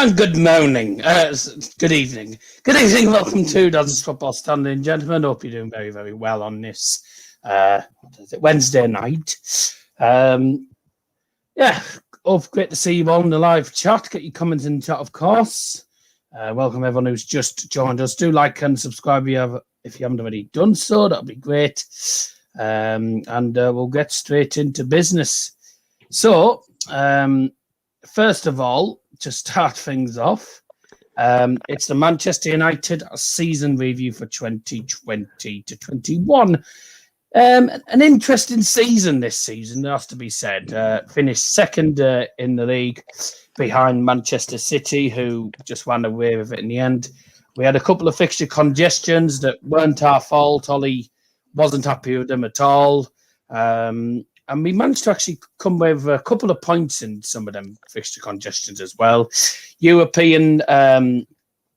And good morning. Good evening. Good evening. Welcome to Dozens Football Standing, gentlemen. Hope you're doing very, very well on this Wednesday night. Great to see you all in the live chat. Get your comments in the chat, of course. Welcome everyone who's just joined us. Do like and subscribe if you haven't already done so. That'll be great. And we'll get straight into business. So, first of all, to start things off, it's the Manchester United season review for 2020 to 21. An interesting season this season, there has to be said. Finished second in the league behind Manchester City, who just ran away with it in the end. We had a couple of fixture congestions that weren't our fault. Ollie wasn't happy with them at all. And we managed to actually come with a couple of points in some of them fixture congestions as well.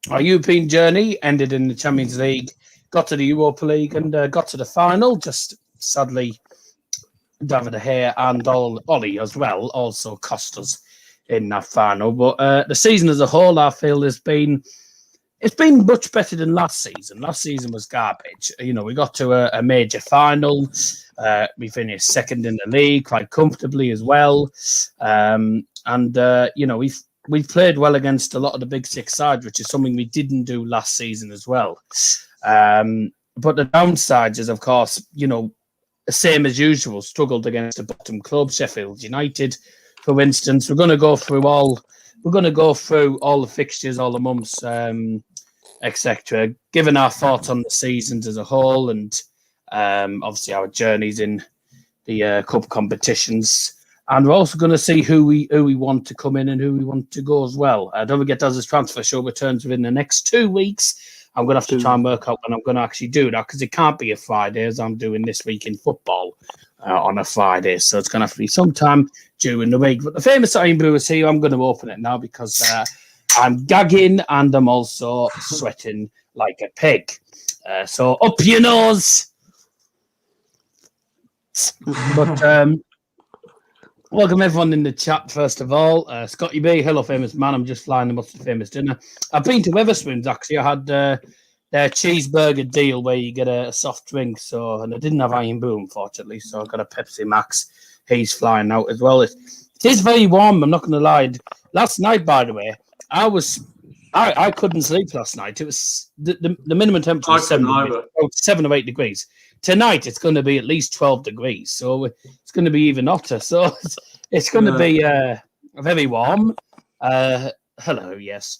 Our European journey ended in the Champions League, got to the Europa League and got to the final. Just sadly, David De Gea and Ollie as well also cost us in that final. But the season as a whole, I feel it's been much better than last season. Last season was garbage. You know, we got to a major final. We finished second in the league quite comfortably as well. We've played well against a lot of the big six sides, which is something we didn't do last season as well. But the downsides is, of course, the same as usual, struggled against the bottom club, Sheffield United, for instance. We're going to go through all the fixtures, all the months, etc., given our thoughts on the seasons as a whole and obviously our journeys in the cup competitions. And we're also going to see who we want to come in and who we want to go as well. Don't forget, Daz's transfer show returns within the next 2 weeks. I'm going to have to try and work out when I'm going to actually do that, because it can't be a Friday, as I'm doing this week in football on a Friday. So it's going to have to be sometime during the week. But the famous Iron Brew is here. I'm going to open it now because I'm gagging and I'm also sweating like a pig. So up your nose. But welcome everyone in the chat, first of all. Scotty B, hello, famous man. I'm just flying them up to the famous dinner. I've been to Wetherspoons, actually. I had their cheeseburger deal where you get a soft drink. And I didn't have Iron Brew, unfortunately, so I got a Pepsi Max. He's flying out as well. It is very warm, I'm not going to lie. Last night, by the way, I couldn't sleep last night. It was the minimum temperature was 7 or 8 degrees. Tonight, it's going to be at least 12 degrees, so it's going to be even hotter. So it's going to be very warm. Hello, yes.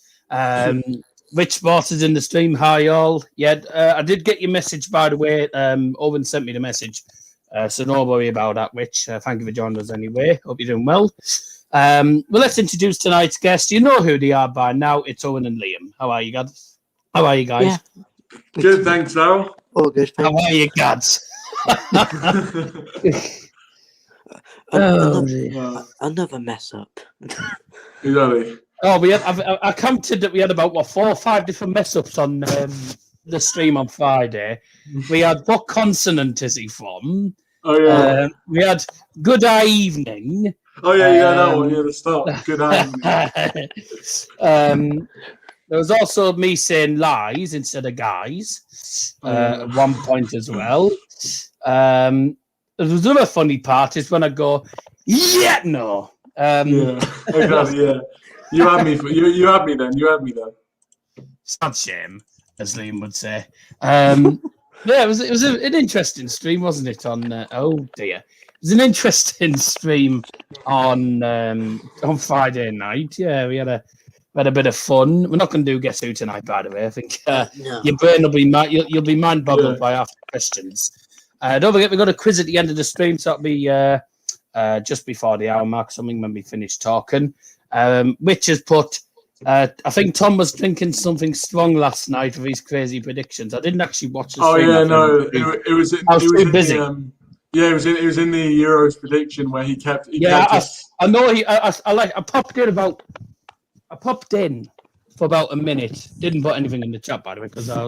Rich Sports is in the stream. Hi, all. Yeah, I did get your message, by the way. Owen sent me the message, so don't worry about that, Rich. Thank you for joining us anyway. Hope you're doing well. Well, let's introduce tonight's guest. You know who they are by now. It's Owen and Liam. How are you, guys? Yeah. Good, thanks, Darryl. All good. Thanks. How are you, gads? Another mess up. Exactly. Oh, I counted that we had about 4 or 5 different mess ups on the stream on Friday. We had what consonant is he from? Oh yeah. We had good eye evening. Oh yeah, that one. Yeah, the start. Good eye. There was also me saying lies instead of guys at one point as well. There was another funny part is when I go, yeah, no. Yeah, exactly. Yeah, you had me. You had me then. Sad shame, as Liam would say. Yeah, it was an interesting stream, wasn't it? Oh dear, it was an interesting stream on Friday night. Yeah, we had a bit of fun. We're not going to do Guess Who tonight, by the way. I think your brain will be you'll be mind boggled by after questions. Don't forget, we've got a quiz at the end of the stream, so that'll be just before the hour mark, something when we finish talking. Which has put. I think Tom was drinking something strong last night with his crazy predictions. I didn't actually watch the stream. Oh yeah, no, it was. I was too busy. It was in the Euros prediction where he kept. I know. I popped in for about a minute. Didn't put anything in the chat, by the way, because I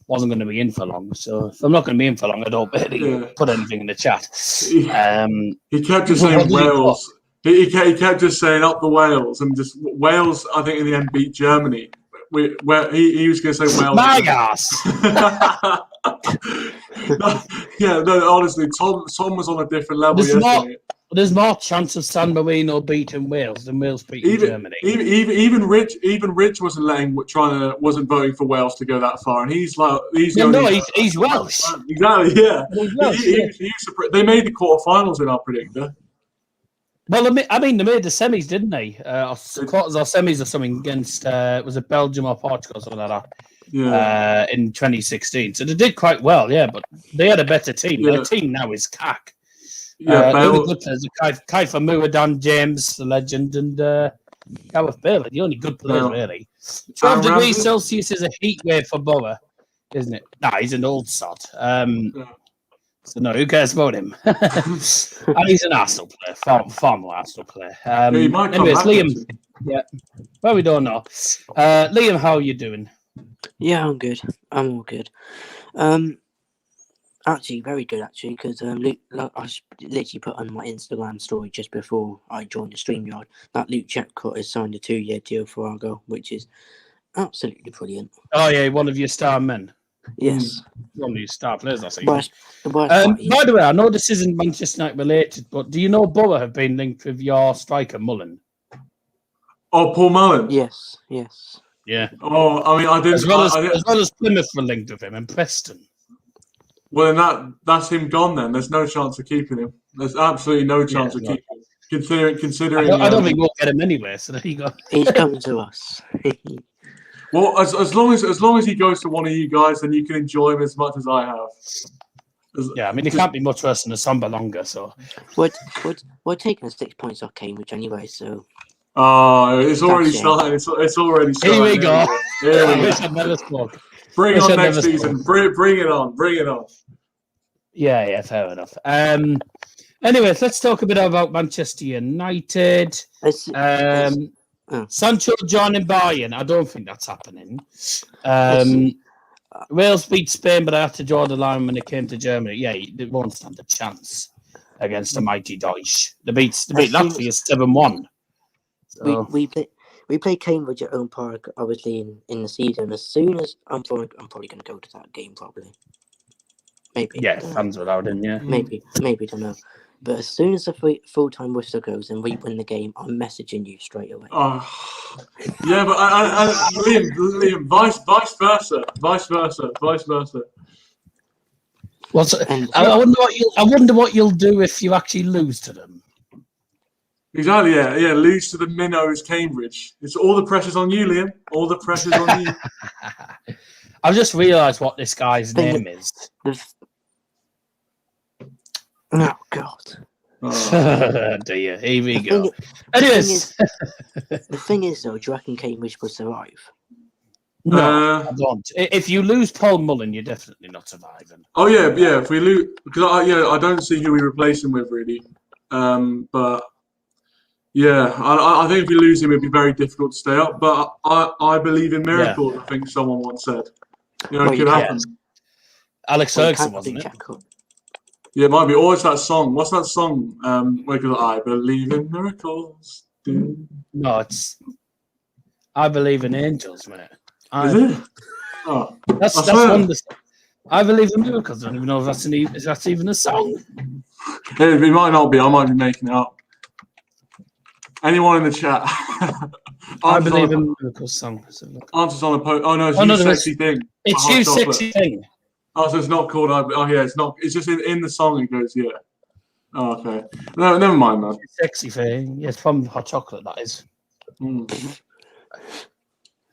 wasn't going to be in for long. So if I'm not going to be in for long, I don't really put anything in the chat. He kept just saying Wales. He kept just saying up the Wales, and just Wales, I think in the end beat Germany. Where he was going to say Wales. My ass. Yeah, no, honestly, Tom was on a different level yesterday. There's more chance of San Marino beating Wales than Wales beating Germany. Even Rich wasn't voting for Wales to go that far, and he's Welsh. Exactly, yeah. He's Welsh, they made the quarterfinals in our predictor. Well, I mean, they made the semis, didn't they? Quarters or semis or something against was it Belgium or Portugal, something like that. Yeah. In 2016, so they did quite well, yeah. But they had a better team. Yeah. Their team now is cack. Yeah, the only good players are Kaifa Mua, Dan James, the legend, and Gareth Bale. The only good players, really. 12 degrees Celsius is a heat wave for Borough, isn't it? Nah, he's an old sod. So no, who cares about him? And he's an Arsenal player, former Arsenal player. Anyways, Liam. Yeah, well, we don't know. Liam, how are you doing? Yeah, I'm good. I'm all good. Actually, very good, actually, because I literally put on my Instagram story just before I joined the StreamYard that Luke Checkcott has signed a 2-year deal for Argo, which is absolutely brilliant. Oh, yeah, one of your star men. Yes. One of your star players, I think. By the way, I know this isn't Manchester United related, but do you know Borough have been linked with your striker, Mullen? Oh, Paul Mullen? Yes. Yeah. Oh, I mean, I didn't... As well as Plymouth were linked with him and Preston. Well, then that's him gone then. There's no chance of keeping him. There's absolutely no chance of keeping him. Considering... I don't think we'll get him anywhere, so there you go. He's coming to us. Well, as long as he goes to one of you guys, then you can enjoy him as much as I have. Yeah, I mean, it can't be much worse than a Samba longer, so... We're taking 6 points off Cambridge anyway, so... Oh, it's already starting. It's already starting. Here we go. Here we go. Never spoke. Bring on next season. Bring it on. Bring it on. Yeah, fair enough. Anyways, let's talk a bit about Manchester United. Sancho joining Bayern. I don't think that's happening. Wales beat Spain, but I had to draw the line when it came to Germany. Yeah, they won't stand a chance against the mighty Deutsch. They beat Latvia 7-1. So. We play Cambridge at Owen Park, obviously in the season. As soon as I'm probably going to go to that game, probably. Maybe. Yeah, fans were out in. Yeah. Maybe, don't know. But as soon as the full-time whistle goes and we win the game, I'm messaging you straight away. Oh, yeah, but Liam, vice versa. I wonder what you'll do if you actually lose to them. Exactly, yeah, lose to the minnows, Cambridge. It's all the pressure's on you, Liam. All the pressure's on you. I've just realised what this guy's name is. Oh, God. Oh. Dear, here we go. Anyways. The thing is, though, do you reckon Cambridge will survive? No, I don't. If you lose Paul Mullen, you're definitely not surviving. Oh, yeah, if we lose... Because, I don't see who we replace him with, really. But... Yeah, I think if we lose him, it'd be very difficult to stay up. But I believe in miracles. Yeah. I think someone once said, it could happen. Alex Ferguson, wasn't it? Yeah, it might be. Or it's that song. What's that song? Where goes I believe in miracles. No, it's I believe in angels, mate. Is it? Oh, that's one. I believe in miracles. I don't even know if that's even a song. It might not be. I might be making it up. Anyone in the chat? I believe in miracles song. Answers on a post. Oh no, it's You Sexy Thing. It's You Sexy Thing. Oh, so it's not called. Oh yeah, it's not. It's just in the song. It goes yeah. Oh okay. No, never mind, man. Sexy Thing. Yeah, it's from Hot Chocolate. That is.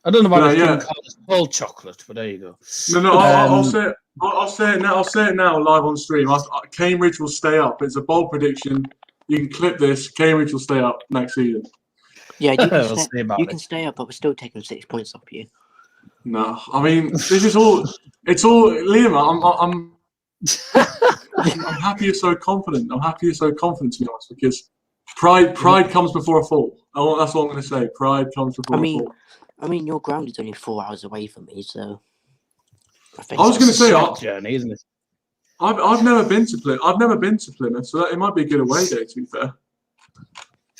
I don't know why it's called chocolate, but there you go. No. I'll say it. I'll say it now. I'll say it now live on stream. Cambridge will stay up. It's a bold prediction. You can clip this. Cambridge will stay up next season. Yeah, you can stay up, but we're still taking 6 points off you. No, I mean this is all. It's all Liam. I'm happy you're so confident. I'm happy you're so confident, to be honest, because pride comes before a fall. That's what I'm going to say. Pride comes before a fall. I mean, your ground is only 4 hours away from me, so. I was going to say, journey, isn't it? I've never been to Plymouth. So it might be a good away day. To be fair.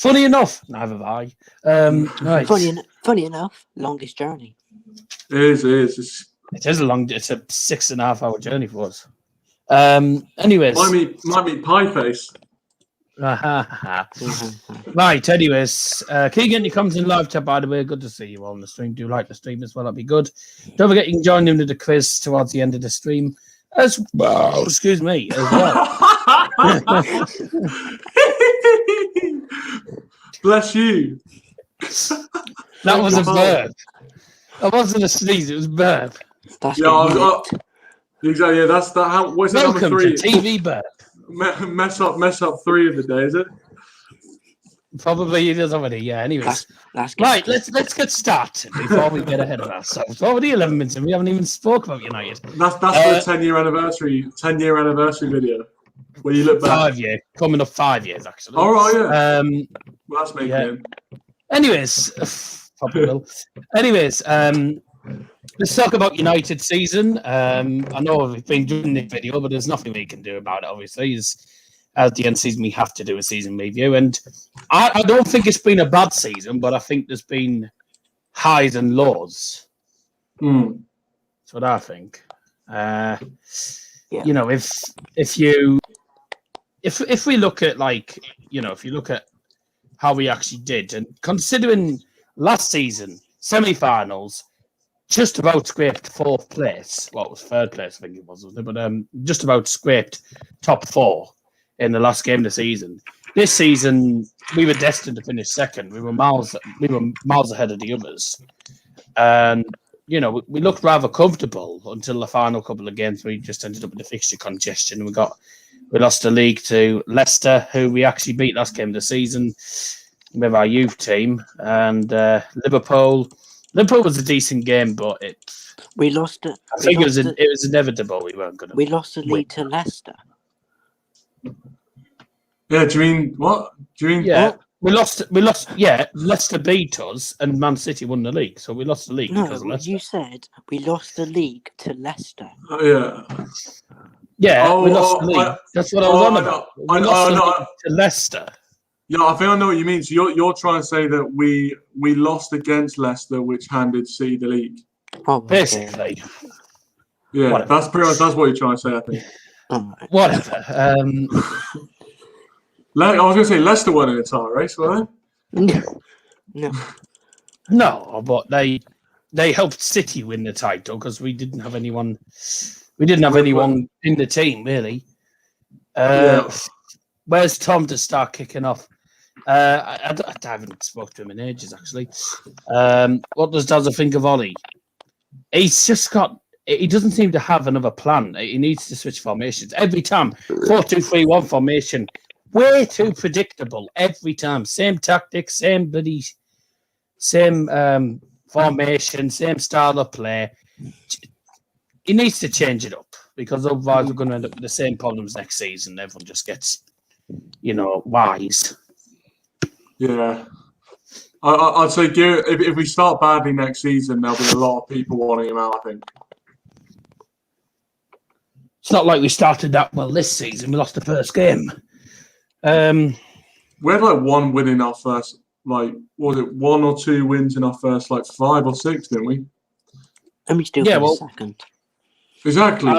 Funny enough, neither have I. Right. Funny enough, longest journey. It is. It is it's a 6.5 hour journey for us. Anyways. Might meet Pie Face. Right, anyways. Keegan, he comes in live chat, by the way. Good to see you all on the stream. Do like the stream as well, that'd be good. Don't forget you can join in with the quiz towards the end of the stream as well. Excuse me, as well. Bless you. That was a burp. That wasn't a sneeze, it was burp. That's exactly. Yeah, that's that. How? What's that number Welcome 3? to TV burp. Mess up 3 of the day, is it? Probably it is already. Yeah. Anyways, that's right. Let's get started before we get ahead of ourselves. We're already 11 minutes and we haven't even spoke about United. That's the 10-year anniversary. 10-year anniversary video where you look back. 5 year coming up 5 years actually. All right. Yeah. Well, that's making it. Anyways, probably will. Anyways, let's talk about United season. I know we've been doing this video, but there's nothing we can do about it. Obviously, at the end of the season, we have to do a season review, and I don't think it's been a bad season, but I think there's been highs and lows. That's what I think. You know, if we look at if you look at how we actually did, and considering last season semi-finals, just about scraped 4th place. Well, it was 3rd place, I think it was, wasn't it? But just about scraped top 4 in the last game of the season. This season, we were destined to finish 2nd. We were miles ahead of the others, and you know we looked rather comfortable until the final couple of games. We just ended up with the fixture congestion. We lost the league to Leicester, who we actually beat last game of the season with our youth team, and Liverpool. Liverpool was a decent game, but we lost it. I think it was inevitable. We weren't going to. We lost the lead to Leicester. Yeah, do you mean what? Yeah, we lost. Yeah, Leicester beat us, and Man City won the league. So we lost the league because of Leicester. You said we lost the league to Leicester. Yeah. Yeah, we lost the league. That's what I was on about. We lost the league to Leicester. Yeah, I think I know what you mean. So you're trying to say that we lost against Leicester, which handed City the league. Oh, basically. Yeah, whatever. That's pretty much what you're trying to say, I think. Whatever. I was going to say Leicester won in the title race, were they? No, but they helped City win the title because we didn't have anyone. We didn't have anyone in the team really. Where's Tom to start kicking off? I haven't spoken to him in ages, actually. What does Dazza think of Ollie? He's just got... He doesn't seem to have another plan. He needs to switch formations. Every time, 4-2-3-1 formation. Way too predictable. Every time. Same tactics, same formation, same style of play. He needs to change it up because otherwise we're going to end up with the same problems next season. Everyone just gets, wise. Yeah. I'd say if we start badly next season, there'll be a lot of people wanting him out, I think. It's not like we started that well this season. We lost the first game. We had one win in our first, what was it 1 or 2 wins in our first 5 or 6, didn't we? And we still finished second. Exactly.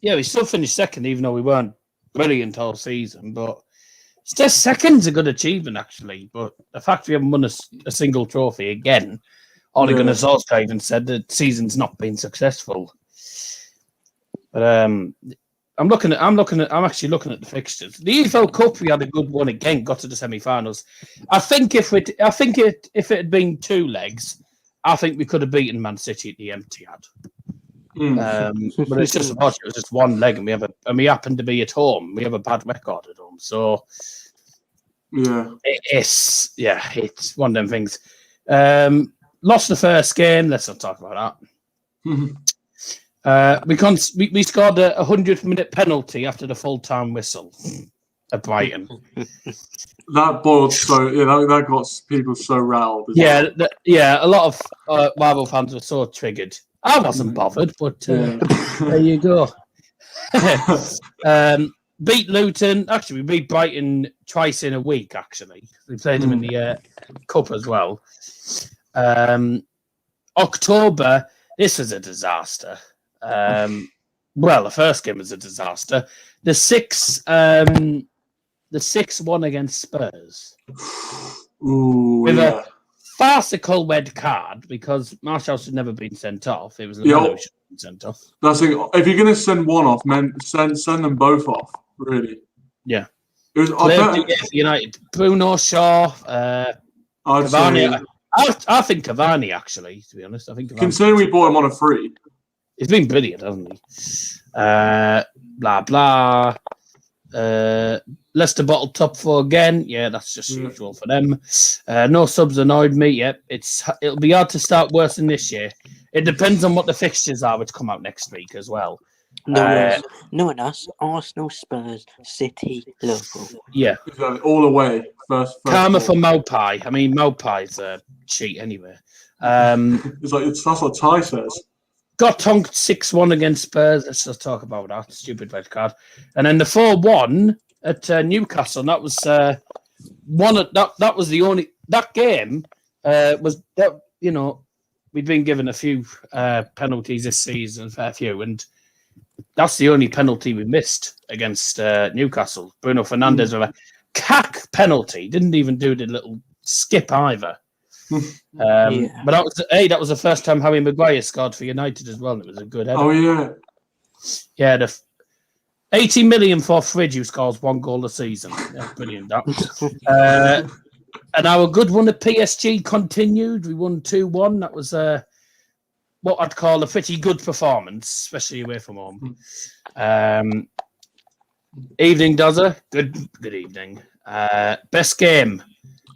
We still finished second, even though we weren't brilliant all season. But still, second's a good achievement, actually. But the fact we haven't won a single trophy again, Ole Gunnar Solskjaer even said that season's not been successful. But I'm actually looking at the fixtures. The EFL Cup, we had a good one again, got to the semi-finals. I think if it had been 2 legs, I think we could have beaten Man City at the Etihad. But it's just about it was just 1 leg, and we happen to be at home. We have a bad record at home, so it's one of them things. Lost the first game. Let's not talk about that. We scored a 100-minute penalty after the full-time whistle at Brighton. That boiled that got people so riled. A lot of rival fans were so triggered. I wasn't bothered, but there you go. beat Luton. Actually, we beat Brighton twice in a week, actually. We played them in the Cup as well. October, this was a disaster. Well, the first game was a disaster. The 6-1 against Spurs. Ooh, With yeah. a farcical red card because Marshall should never been sent off. It was the man who should have been sent off. That's it. If you're going to send one off, man, send them both off. Really. Yeah. It was. United. Bruno Shaw. Cavani. I think Cavani, actually, to be honest. I think Cavani. Considering we bought him on a free. He's been brilliant, hasn't he? Blah, blah. Leicester bottled top 4 again. Yeah, that's just usual for them. No subs annoyed me. Yep, it'll be hard to start worse than this year. It depends on what the fixtures are, which come out next week as well. No one else. Arsenal, Spurs, City, Liverpool. Yeah, all away. First karma for Maupai. I mean, Maupai's a cheat anyway. That's what Ty says. Got tonked 6-1 against Spurs. Let's just talk about that stupid red card. And then the 4-1 at Newcastle. That was that was the only game was that we'd been given a few penalties this season, a fair few, and that's the only penalty we missed against Newcastle. Bruno Fernandes with a cack penalty. Didn't even do the little skip either. But that was the first time Harry Maguire scored for United as well. And it was a good header. Oh yeah, yeah. The 80 million for Fridge, who scores 1 goal a season. Yeah, brilliant. That. And our good run at PSG continued. We won 2-1. That was what I'd call a pretty good performance, especially away from home. Evening, Dozza. Good evening. Best game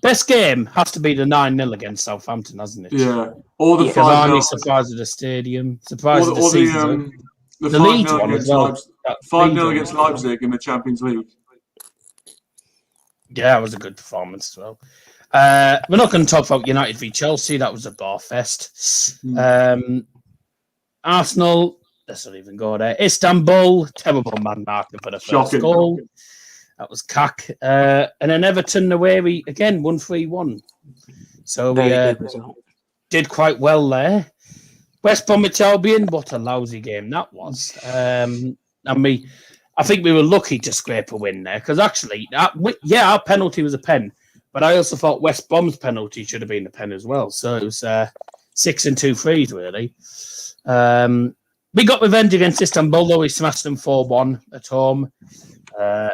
has to be the 9-0 against Southampton, hasn't it? Yeah. Or the 5-0. Surprise at the stadium. Surprise at the season. The Leeds one as well. 5-0 against Leipzig in the Champions League. Yeah, it was a good performance as well. We're not going to talk about United v Chelsea. That was a bar fest. Arsenal, let's not even go there. Istanbul, terrible man marking for the first goal. That was cack. And then Everton away, we again won 3-1. So we did quite well there. West Bromwich Albion, what a lousy game that was. I think we were lucky to scrape a win there because actually, our penalty was a pen, but I also thought West Brom's penalty should have been a pen as well. So it was 6 and 2 frees, really. We got revenge against Istanbul, though. We smashed them 4-1 at home.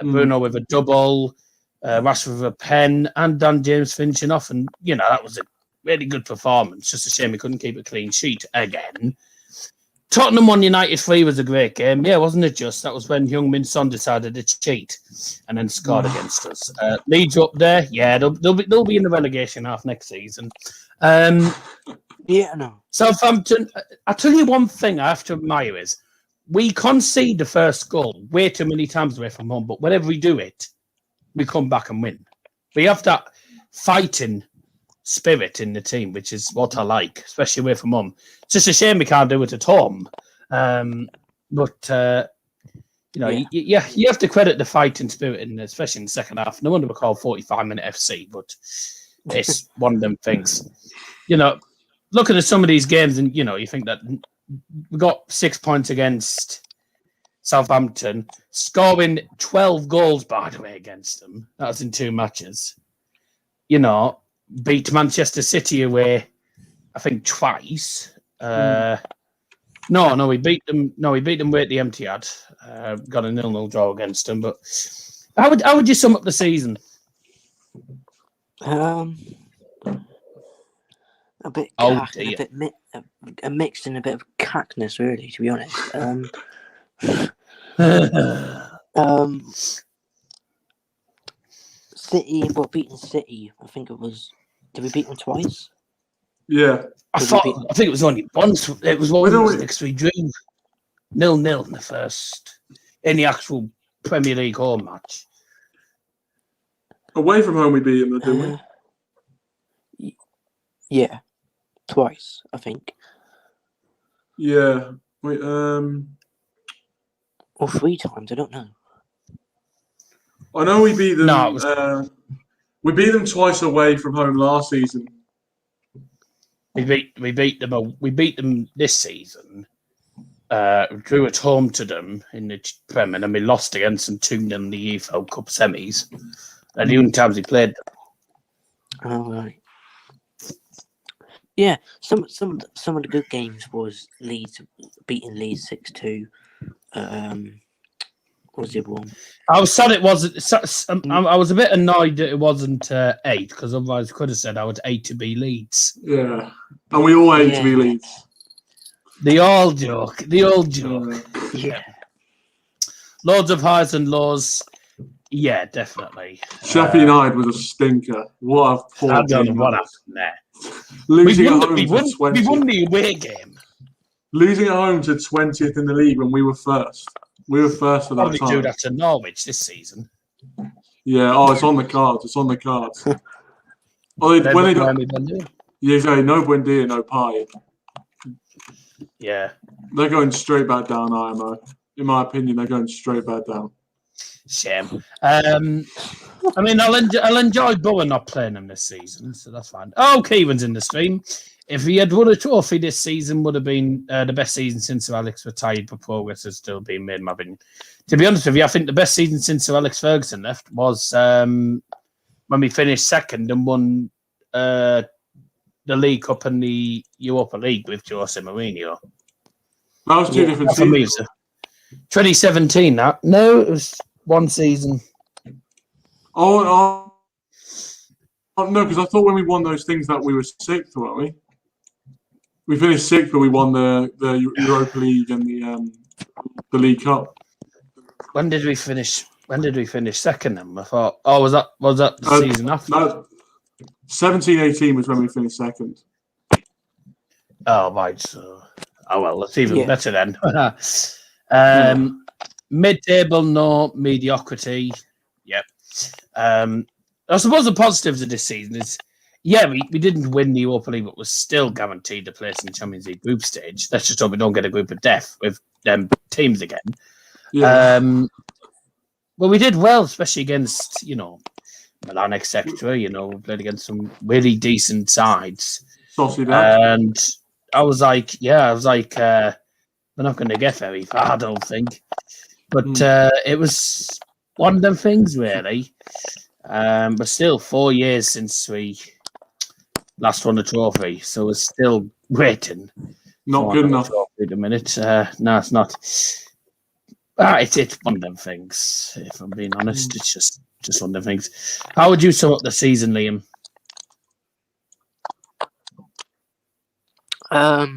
Bruno with a double, Rashford with a pen, and Dan James finishing off. And, that was a really good performance. Just a shame we couldn't keep a clean sheet again. Tottenham 1 United 3 was a great game. Yeah, wasn't it just? That was when Heung-min Son decided to cheat and then scored against us. Leeds up there. Yeah, they'll be in the relegation half next season. Southampton, I'll tell you one thing I have to admire is we concede the first goal way too many times away from home, but whenever we do it, we come back and win. We have that fighting spirit in the team, which is what I like, especially away from home. It's just a shame we can't do it at home. You have to credit the fighting spirit, especially in the second half. No wonder we're called 45-minute FC, but it's one of them things. Looking at some of these games, and you think that we got 6 points against Southampton, scoring 12 goals, by the way, against them. That was in 2 matches. Beat Manchester City away, I think twice. No, we beat them. No, we beat them away at the Etihad. Got a 0-0 draw against them. But how would you sum up the season? A bit cack, a mix and a bit of cackness, really, to be honest. City, beating City. I think it was. Did we beat them twice? Yeah, I think it was only once. It was one next we drew 0-0 in the actual Premier League home match. Away from home, we beat them, didn't we? Yeah, twice, I think. Yeah, or 3 times. I don't know. I know we beat them. No, it was- we beat them twice away from home last season. We beat them this season. Drew at home to them in the Prem, and then we lost against them 2-0 in the EFL Cup semis. And the only times we played them. Oh, right. Yeah, some of the good games was Leeds beating Leeds 6-2. What was the other one? I was sad it wasn't. I was a bit annoyed that it wasn't 8, because otherwise I could have said I would 8 to be Leeds. Yeah, and we all hate to be Leeds. The old joke. Yeah. Loads of highs and lows. Yeah, definitely. Sheffield United was a stinker. What a poor I don't know game what that happened there. was. Losing at home We to won 20th. the away game. Losing at home to 20th in the league when we were first. We were first at that Probably time. do that to Norwich this season. Yeah, it's on the cards. It's on the cards. When they don't, yeah, exactly. No Buendia, no pie. Yeah. They're going straight back down, IMO. In my opinion, they're going straight back down. Shame. I mean, I'll enjoy Bowen not playing them this season, so that's fine. Oh, Keevan's in the stream. If he had won a trophy this season, would have been the best season since Sir Alex retired, but progress has still been made, in my opinion. To be honest with you, I think the best season since Sir Alex Ferguson left was when we finished second and won the League Cup and the Europa League with Jose Mourinho. That was two different seasons. 2017, that? No, it was one season. Oh, no, because I thought when we won those things that we were sixth, weren't we? We finished sixth, but we won the Europa League and the League Cup. When did we finish? When did we finish second? Then I thought, was that the season after? No, 17-18 was when we finished second. Oh right, so well, that's even better then. Mid-table, no mediocrity. Yep. I suppose the positives of this season is, we didn't win the Europa League, but was still guaranteed a place in the Champions League group stage. Let's just hope we don't get a group of death with them teams again. Yeah. Well, we did well, especially against, Milan, etc. We played against some really decent sides. And I was like, we're not going to get very far, I don't think. But it was one of them things, really. But still, 4 years since we last won a trophy, so we're still waiting. Not good enough. At the minute. No, it's not. It's one of them things, if I'm being honest. It's just one of them things. How would you sum up the season, Liam? I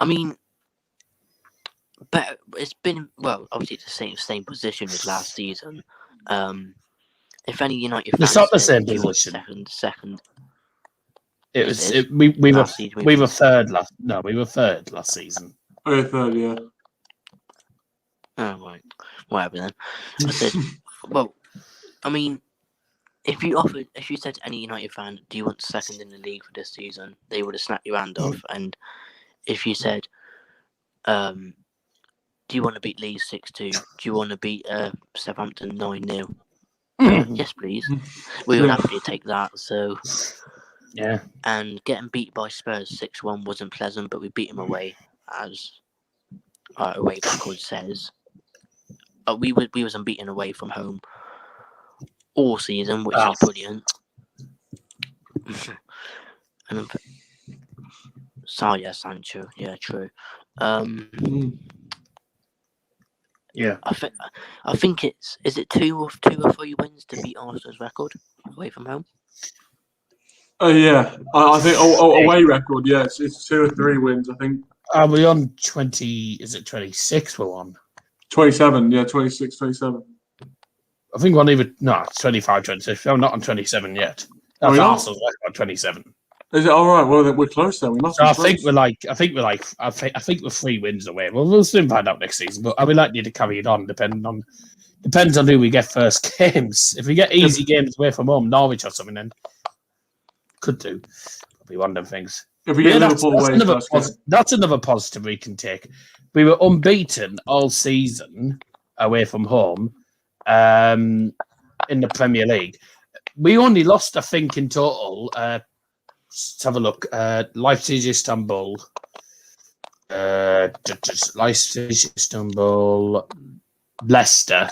mean, but it's been obviously the same position as last season. If any United fans, it's not the same position. Second. It was. We were third last. No, we were third last season. Oh, third, yeah. Oh right, whatever then. I said, well, I mean, if you said to any United fan, do you want second in the league for this season, they would have snapped your hand off. And if you said, do you want to beat Leeds 6-2? Do you want to beat Southampton 9-0? Yes, please. We would happily take that. So, yeah. And getting beat by Spurs 6-1 wasn't pleasant, but we beat them away, as our away record says. We was unbeaten away from home all season, which is brilliant. And Sancho, yeah, true. Yeah, I think is it two or 3 wins to beat Arsenal's record away from home. Yeah, I think away record. Yeah, it's 2 or 3 wins. I think. Are we on 20? Is it 26? We're on 27. Yeah, 26, 27. I think we're on even. No, it's 25, 26. I'm not on 27 yet. That's Arsenal's record, 27. Is it all right? Well, we're close then. We must. So I think we're 3 wins away. Well, we'll soon find out next season. But I would like you to carry it on. Depends on who we get first games. If we get easy games away from home, Norwich or something, then could do. Probably one of them things. If we get Liverpool away that's another positive we can take. We were unbeaten all season away from home, in the Premier League. We only lost, I think, in total. Let's have a look. Leipzig, Istanbul. Leipzig, Istanbul, Leicester.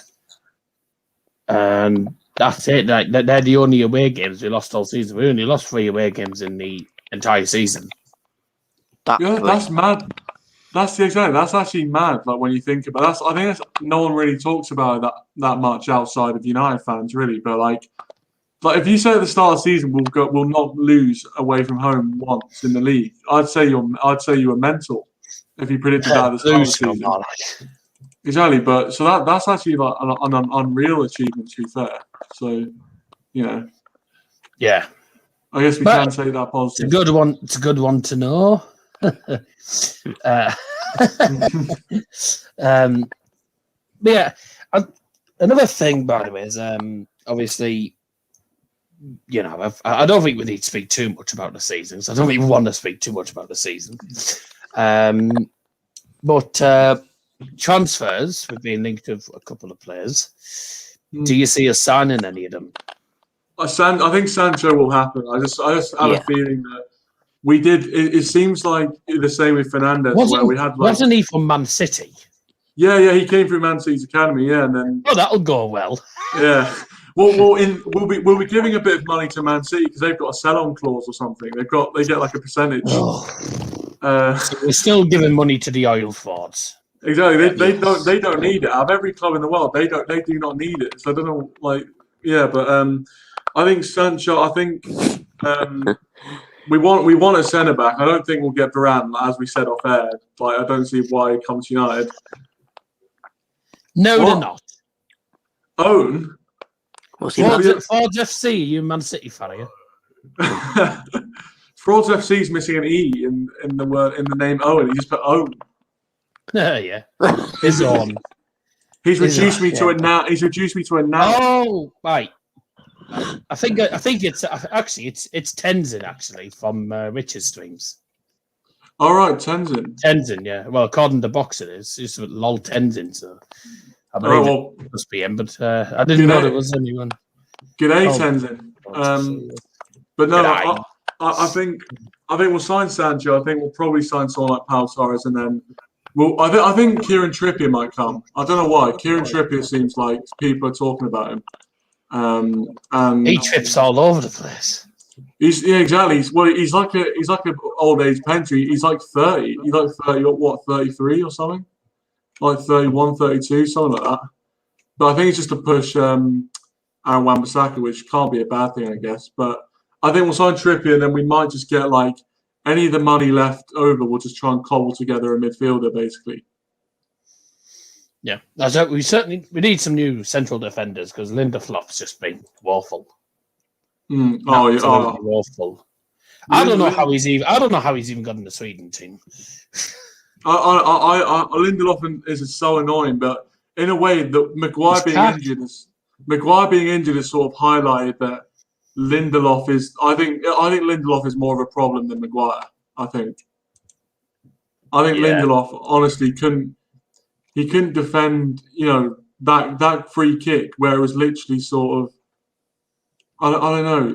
And that's it. They're the only away games we lost all season. We only lost 3 away games in the entire season. That's mad. That's actually mad. Like when you think about I think no one really talks about that much outside of United fans, really. But like if you say at the start of the season we'll not lose away from home once in the league, I'd say you were mental if you predicted that at the start of the season. Exactly, but so that's actually like an unreal achievement, to be fair. So, yeah, I guess we can say that positive. It's a good one. It's a good one to know. But yeah, another thing, by the way, is obviously, you know, I don't think we need to speak too much about the season. So I don't even want to speak too much about the season. But transfers, we've been linked with a couple of players. Do you see us signing any of them? I think Sancho will happen. I just have a feeling that we did. It seems like the same with Fernandes, where we had like. Wasn't he from Man City? Yeah, he came through Man City's academy. Yeah, and then. Oh, that'll go well. Yeah. We'll be giving a bit of money to Man City because they've got a sell-on clause or something. They get like a percentage. So we're still giving money to the oil forts. Exactly. They don't need it. Out of every club in the world, they do not need it. So I don't know, but I think Sancho. I think we want a centre back. I don't think we'll get Varane, as we said off air. Like I don't see why he comes to United. No, they're not. Owen. Fords FC, you Man City fan, are you? Fords FC is missing an E in the name Owen. He just put Owen. Yeah, his own. He's reduced me to a now. He's reduced me to a now. Oh, right. I think it's Tenzin actually from Rich's streams. All right, Tenzin. Tenzin, yeah. Well, according to Box, it is. It's lol Tenzin, so I believe it must be him. But I didn't know there was anyone. G'day, Tenzin. But no, I think we'll sign Sancho. I think we'll probably sign someone like Pau Torres, and then I think Kieran Trippier might come. I don't know why. Kieran Trippier seems like people are talking about him. And he trips all over the place. Exactly. He's like an old age penalty. He's like 30. He's like 30. What 33 or something? Like 31, 32, something like that. But I think it's just to push Aaron Wan-Bissaka, which can't be a bad thing, I guess. But I think we'll sign Trippier, and then we might just get like any of the money left over. We'll just try and cobble together a midfielder, basically. Yeah, we need some new central defenders because Lindelof's just been woeful. Woeful. I don't know how he's even got in the Sweden team. Lindelof is so annoying, but in a way, that Maguire being injured has sort of highlighted that Lindelof is. I think Lindelof is more of a problem than Maguire. I think Lindelof honestly couldn't defend. You know that free kick where it was literally sort of. I don't know.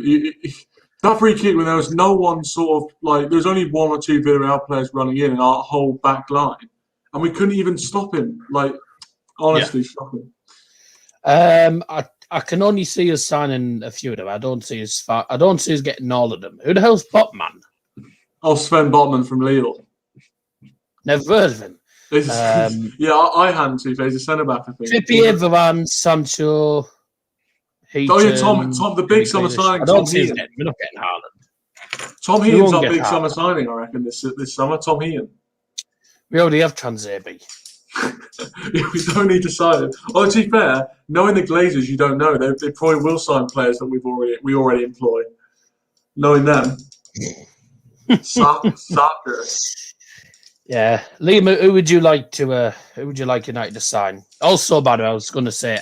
That free kick when there was no one sort of like there was only 1 or 2 Villarreal players running in our whole back line, and we couldn't even stop him. Like honestly, stop him. I can only see us signing a few of them. I don't see us getting all of them. Who the hell's Botman? Oh, Sven Botman from Lille. Never heard of him. I hadn't too. He's a centre back, I think. Trippier, Varane, Sancho. Tom, the big summer signing. Tom Heaton. We're not getting Haaland. Tom Heaton's our big summer signing, I reckon, this summer. Tom Heaton. We already have Transerbi. We don't need to sign him. Oh, to be fair, knowing the Glazers, you don't know. They probably will sign players that we already employ. Knowing them. Soccer. Yeah, Liam, who would you like United to sign? Also, by the way, I was going to say,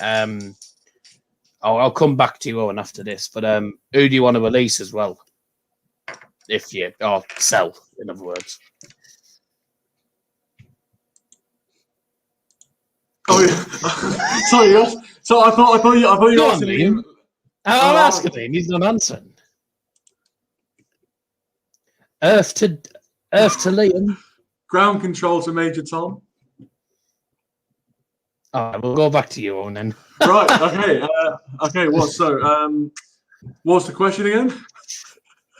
I'll come back to you, Owen, after this. But who do you want to release as well? Or sell, in other words. Sorry, sorry. So I thought you Go were on, asking Liam. me. I'm asking him. He's not answering. Earth to Liam. Ground control to Major Tom. All right, we'll go back to you, Owen, then. Right. Okay. Okay. What's the question again?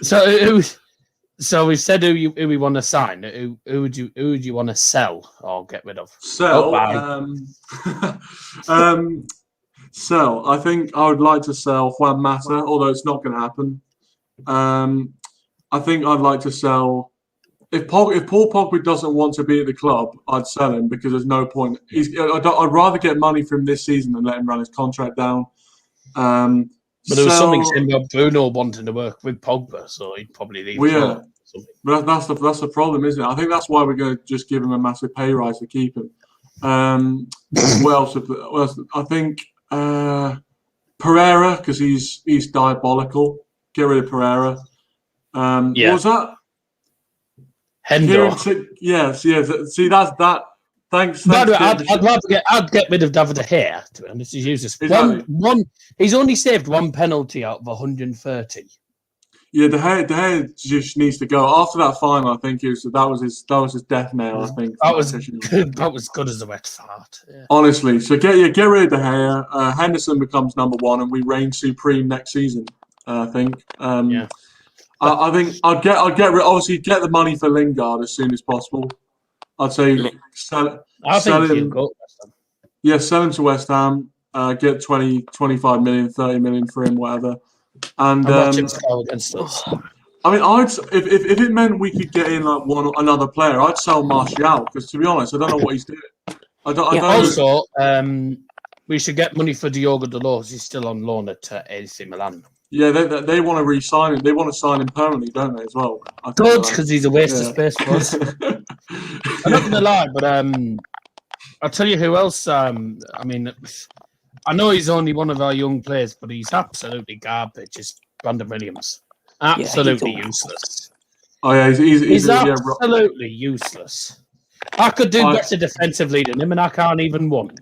So we said who we want to sign. Who would you want to sell or get rid of? Sell. Oh, Sell. I think I would like to sell Juan Mata, although it's not going to happen. I think I'd like to sell. If Paul Pogba doesn't want to be at the club, I'd sell him because there's no point. I'd rather get money from this season than let him run his contract down. But there was something saying about Bruno wanting to work with Pogba, so he'd probably leave. Well, yeah, but that's the problem, isn't it? I think that's why we're going to just give him a massive pay rise to keep him. What else? I think Pereira, because he's diabolical. Get rid of Pereira. What was that? Hendo. Yes. See, that's that. Thanks. By the way, I'd get rid of David De Gea, to be honest. He's used this. Exactly. He's only saved one penalty out of 130. Yeah, De Gea just needs to go. After that final, I think that was his death nail. I think that was good as a wet fart. Yeah. Honestly, so get rid of De Gea. Henderson becomes number one, and we reign supreme next season. I think. Yeah. I think I'd get obviously get the money for Lingard as soon as possible. I'd say sell him. Yeah, sell him to West Ham. Get 20, 25 million, 30 million for him, whatever. And against us. I mean, if it meant we could get in like another player, I'd sell Martial because to be honest, I don't know what he's doing. I don't. Also, we should get money for Diogo Dalot. He's still on loan at AC Milan. Yeah, they want to re-sign him. They want to sign him permanently, don't they, as well? Good, because he's a waste of space for us. I'm not going to lie, but I'll tell you who else. I mean, I know he's only one of our young players, but he's absolutely garbage. It's Brandon Williams. Absolutely useless. Oh, yeah, he's absolutely useless. I could do better defensively than him, and I can't even one.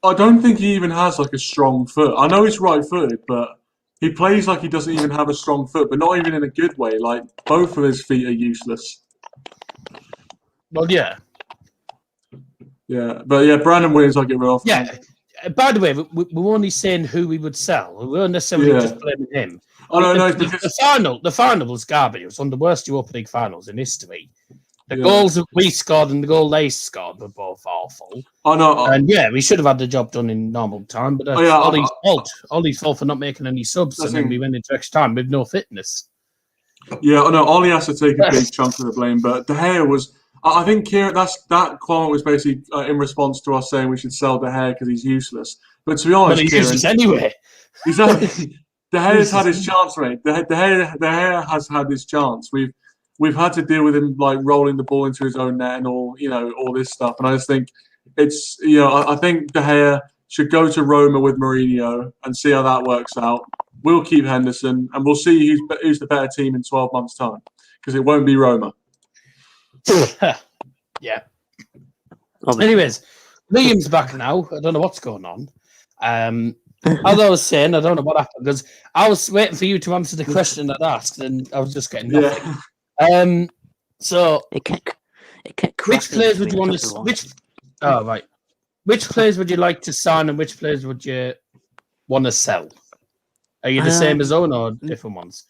I don't think he even has like a strong foot. I know he's right-footed, but he plays like he doesn't even have a strong foot, but not even in a good way. Like, both of his feet are useless. Well, yeah. Yeah, but yeah, Brandon Williams, I get rid of. Yeah. By the way, we're only saying who we would sell. We weren't necessarily just blaming him. Oh, no, the final was garbage. It was one of the worst Europa League finals in history. The goals that we scored and the goal they scored were both awful. Oh, no. And yeah, we should have had the job done in normal time, but that's Ollie's fault. Ollie's fault for not making any subs, and then we went into extra time with no fitness. Yeah, I know. Ollie has to take a big chunk of the blame, but De Gea was. I think Kieran, that comment was basically in response to us saying we should sell De Gea because he's useless. But to be honest, but he's Kieran, useless anyway. Exactly. De Gea's had his chance, mate. De Gea has had his chance. We've had to deal with him like rolling the ball into his own net and all this stuff. And I just think it's I think De Gea should go to Roma with Mourinho and see how that works out. We'll keep Henderson and we'll see who's the better team in 12 months' time because it won't be Roma. Yeah. Anyways, Liam's back now. I don't know what's going on. As I was saying, I don't know what happened because I was waiting for you to answer the question that I asked and I was just getting nothing. Yeah. So it kept which players would you want to which players would you like to sign and which players would you want to sell? Are you the same as Owen or different ones?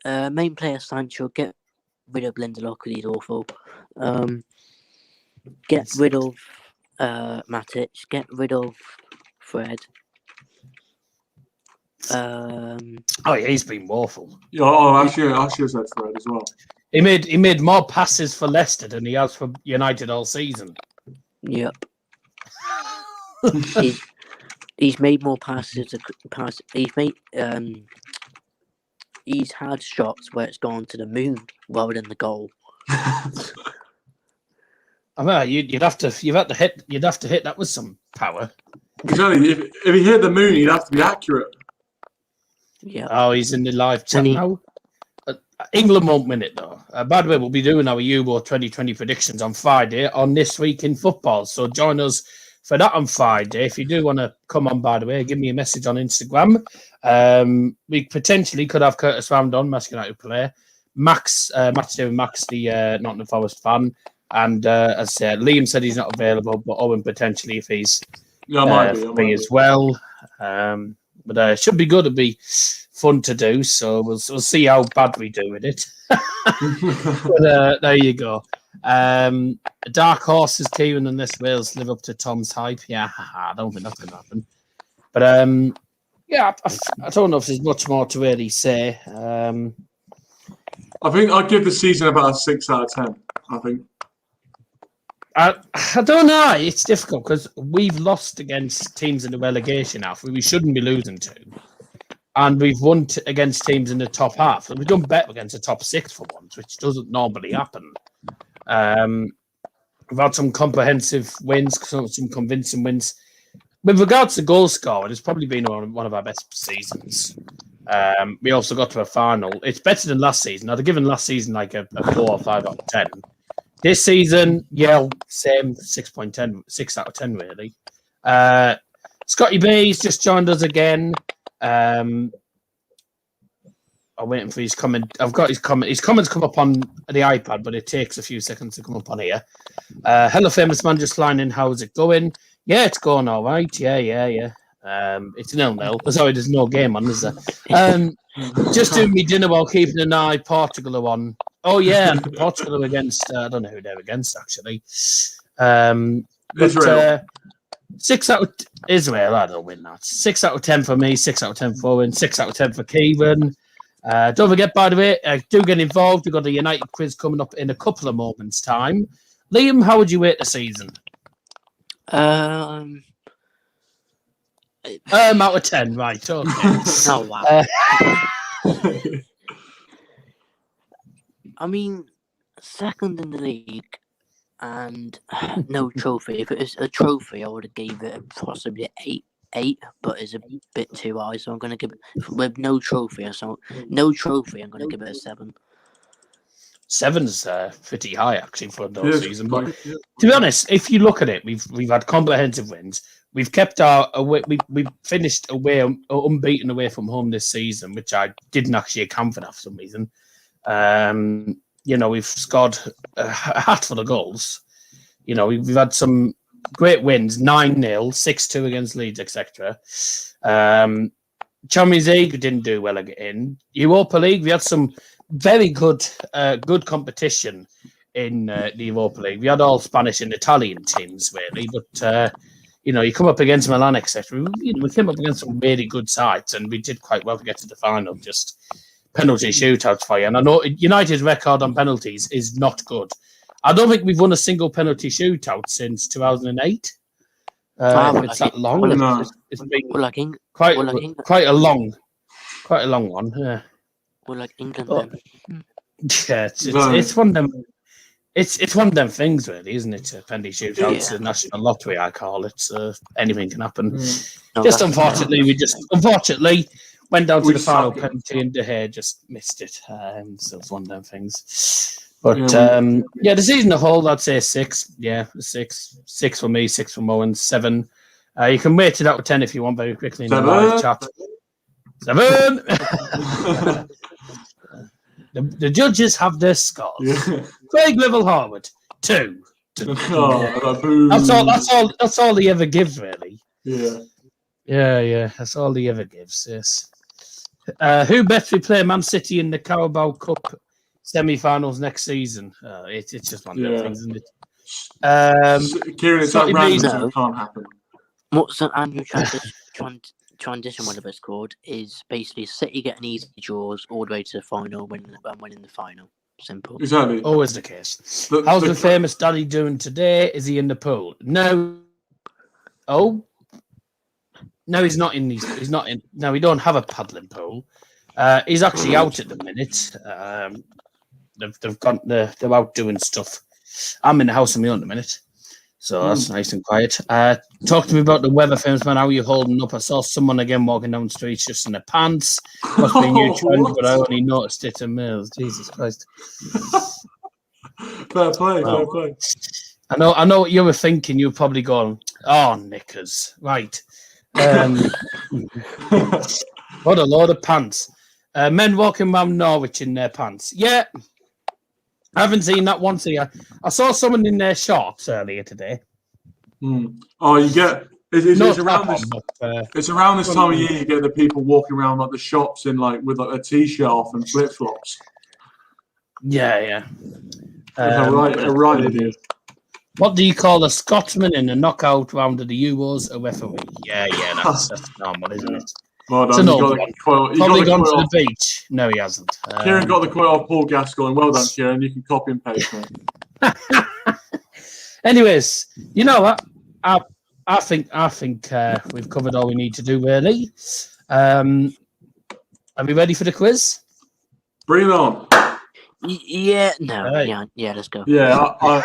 Main player Sancho, get rid of Lindelof because he's awful. Get rid of Matic, get rid of Fred. He's been woeful. Actually, I should have said Fred as well. He made more passes for Leicester than he has for United all season. Yep. he's made more passes. He's had shots where it's gone to the moon rather than the goal. I mean, you'd have to hit that with some power. Exactly. If he hit the moon, he'd have to be accurate. Yeah. Oh, he's in the live chat now. England won't win it though. By the way, we'll be doing our Euro 2020 predictions on Friday on This Week in Football. So join us for that on Friday. If you do want to come on, by the way, give me a message on Instagram. We potentially could have Curtis Ramd on, Manchester United player. Max, the Nottingham Forest fan. And as I said, Liam said he's not available, but Owen potentially if he's might be as well. But it should be good. It'll be fun to do. So we'll see how bad we do with it. But there you go. Dark horses, Kieran, unless Wales live up to Tom's hype. Yeah, I don't think that's going to happen. But I don't know if there's much more to really say. I think I'd give the season about a 6 out of 10. I think. I don't know. It's difficult because we've lost against teams in the relegation half we shouldn't be losing to. And we've won against teams in the top half. We've done better against the top 6 for once, which doesn't normally happen. We've had some comprehensive wins, some convincing wins. With regards to goal scoring, it's probably been one of our best seasons. We also got to a final. It's better than last season. I'd have given last season like a 4 or 5 out of 10. This season, same 6.10, 6 out of 10, really. Scotty B's just joined us again. I'm waiting for his comment. I've got his comment. His comments come up on the iPad, but it takes a few seconds to come up on here. Hello, famous man, just flying in. How's it going? Yeah, it's going all right. Yeah. It's 0-0. Sorry, there's no game on, is there? Just doing me dinner while keeping an eye. Portugal are on. Oh yeah, Portugal are against. I don't know who they're against actually. Israel. 6 out of Israel. I don't win that. 6 out of 10 for me. 6 out of 10 for Owen. 6 out of 10 for Kieran. Don't forget, by the way, do get involved. We've got a United quiz coming up in a couple of moments' time. Liam, how would you rate the season? Out of 10, right? Okay. Oh wow. I mean, second in the league and no trophy. If it was a trophy, I would have gave it possibly 8, but it's a bit too high. So I'm going to give it with no trophy. I'm going to give it a 7. 7's pretty high actually for the season. But to be honest, if you look at it, we've had comprehensive wins. We've kept our away. We finished away unbeaten away from home this season, which I didn't actually account for that for some reason. We've scored a hatful of goals. We've had some great wins: 9-0, 6-2 against Leeds, etc. Champions League, we didn't do well again. Europa League, we had some very good competition in the Europa League. We had all Spanish and Italian teams, really, but you come up against Milan, etc. We came up against some really good sides, and we did quite well to get to the final. Just penalty shootouts for you. And I know United's record on penalties is not good. I don't think we've won a single penalty shootout since 2008. It's that long. It's been quite a long one. Yeah. Well, like England. Yeah, it's one of them. It's one of them things, really, isn't it? Penalty shootouts, the national lottery, I call it. Anything can happen. Just unfortunately, we went down to the final penalty and De Gea just missed it. So it's one of them things. But the season as a whole, I'd say 6. Yeah, 6. 6 for me, 6 for Owen, 7. You can rate it out of 10 if you want very quickly in the live chat. 7. The judges have their scores. Yeah. Craig Liverle-Harwood, 2. That's all he ever gives, really. Yeah. That's all he ever gives. Yes. Who bets we play Man City in the Carabao Cup semi-finals next season? It's just one of those things, isn't it? Kieran, it's that random, so it can't happen. What's an annual transition, whatever it's called, is basically City getting easy draws all the way to the final, winning the final. Simple. Exactly. Always the case. How's the famous Daddy doing today? Is he in the pool? No. Oh. No, he's not in. He's not in. No, we don't have a paddling pool. He's actually out at the minute. They're out doing stuff. I'm in the house on my own at the minute. So that's nice and quiet. Talk to me about the weather, famous man. How are you holding up? I saw someone again walking down the street just in their pants. Must be a new trend, but I only noticed it in Mills. Jesus Christ. Fair play. I know what you were thinking. You're probably going, Oh, knickers. Right. What a load of pants. Men walking around Norwich in their pants. Yeah. I haven't seen that once here. I saw someone in their shorts earlier today. Oh, you get it's Not around top this. on, but, It's around this time of year you get the people walking around like the shops in like with like a t-shirt off and flip flops. yeah. A right idiot. What do you call a Scotsman in a knockout round of the Euros? A referee. Yeah, that's normal, isn't it? Well It's done. an old one. Probably gone to the beach. No, he hasn't. Kieran got the quote off Paul Gascoigne. Well done, Kieran. You can copy and paste, mate. Anyways, you know what? I think we've covered all we need to do, really. Are we ready for the quiz? Bring it on. Yeah, no, Right. yeah, let's go. Yeah,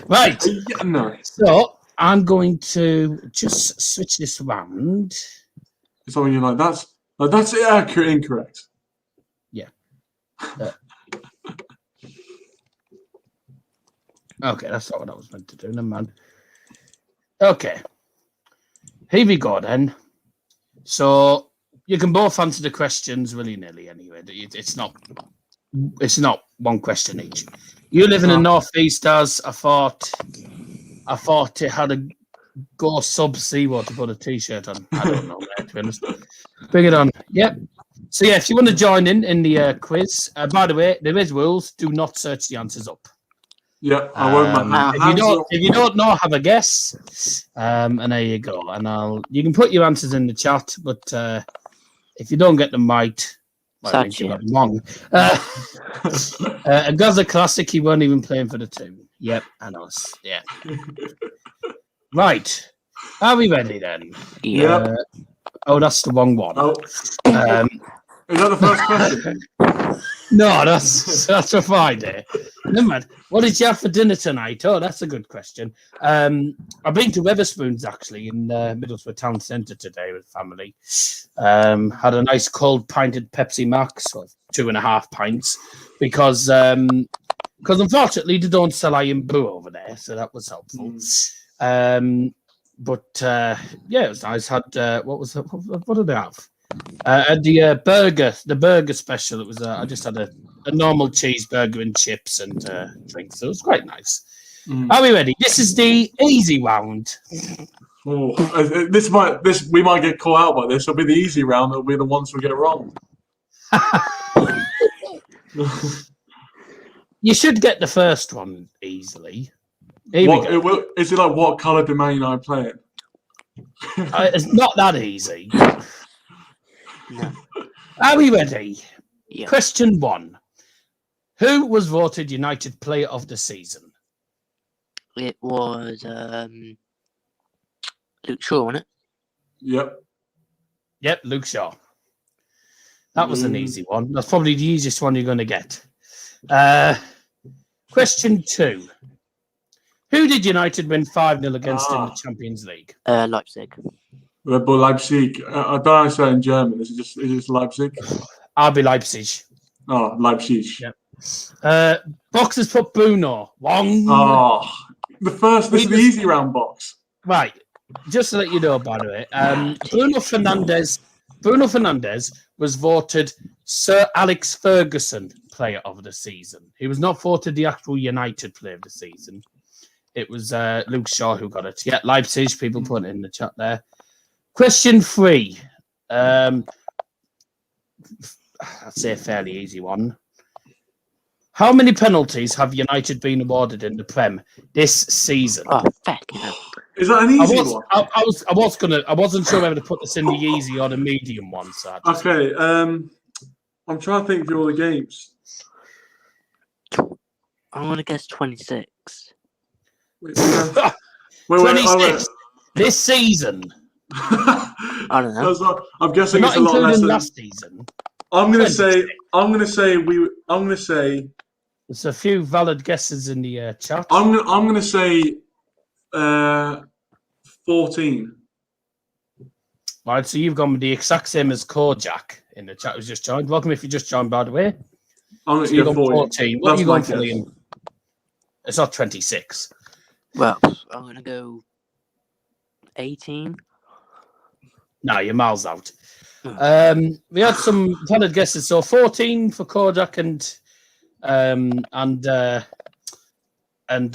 Right. Yeah, no. So I'm going to just switch this around. It's something you're like, that's accurate, incorrect. Yeah. Okay, that's not what I was meant to do. Never mind. Okay. Here we go then. So you can both answer the questions willy-nilly anyway. It's not one question each. You live in the northeast, as I thought it had a go sub C-word to put a t-shirt on. I don't know, mate, to be honest. Bring it on. Yep. So yeah, if you want to join in the quiz, by the way, there is rules. Do not search the answers up. Yeah, I won't. If you don't know, have a guess. And there you go. And you can put your answers in the chat, but if you don't get them right, well, it means you got them wrong. A Gaza Classic, he weren't even playing for the team. Yep, I know. Yeah. Right. Are we ready then? Yeah. Oh, that's the wrong one. Oh. Is that the first question? No, that's a Friday. Never mind. What did you have for dinner tonight? Oh, that's a good question. I've been to Wetherspoons actually in Middlesbrough Town Centre today with family. Had a nice cold pinted Pepsi Max, or 2.5 pints, because unfortunately they don't sell iron brew over there, so that was helpful. But yeah, it was nice. Had what did I have? The burger special. It was I just had a normal cheeseburger and chips and drinks. So it was quite nice. Are we ready? This is the easy round. Oh, we might get caught out by this. It'll be the easy round. It'll be the ones we get wrong. You should get the first one easily. Is it like what colour do Man United play in? It's not that easy. No. Are we ready? Yeah. Question 1. Who was voted United Player of the Season? It was Luke Shaw, wasn't it? Yep, Luke Shaw. That was an easy one. That's probably the easiest one you're going to get. Question 2. Who did United win 5-0 against in the Champions League? Leipzig. Red Bull Leipzig. I don't understand in German. Is it just Leipzig? RB Leipzig. Oh, Leipzig. Yeah. Boxers put Bruno. Wrong. Oh, this is the easy round box. Right. Just to let you know, by the way, Bruno Fernandes was voted Sir Alex Ferguson Player of the Season. He was not voted the actual United Player of the Season. It was Luke Shaw who got it. Yeah, Leipzig. People put it in the chat there. Question 3. I'd say a fairly easy one. How many penalties have United been awarded in the Prem this season? Oh, fucking hell. Is that an easy one? I wasn't sure whether to put this in the easy or the medium one. So okay. I'm trying to think through all the games. I want to guess 26. Wait, 26 this season. I don't know. I'm guessing Not it's a lot less than last season. I'm gonna say There's a few valid guesses in the chat. I'm gonna say 14. Right, so you've gone with the exact same as Kojak in the chat who's just joined. Welcome if you just joined, by the way. I'm So you've gonna gone go 14. What are you going for, Liam? It's not 26. Well, I'm going to go 18. No, you're miles out. Oh. We had some valid guesses. So 14 for Kodak and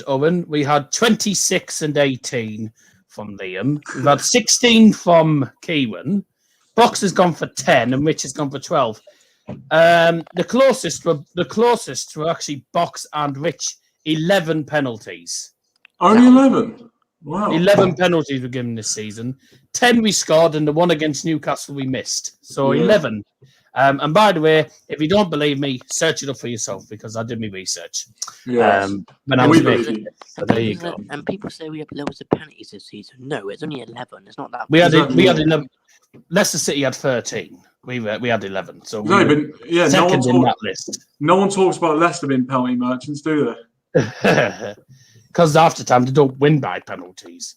Owen. We had 26 and 18 from Liam. We've had 16 from Keewan. Box has gone for 10 and Rich has gone for 12. The closest were actually Box and Rich. 11 penalties. Only 11. Wow. 11 penalties were given this season. 10 we scored, and the one against Newcastle we missed. So 11. And by the way, if you don't believe me, search it up for yourself because I did my research. Yes. When I was making it. So there you go. And people say we have loads of penalties this season. No, it's only 11. It's not that. We had 11. Leicester City had 13. We had 11. So no, but yeah, second in that list. No one talks about Leicester being penalty merchants, do they? Because after time they don't win by penalties.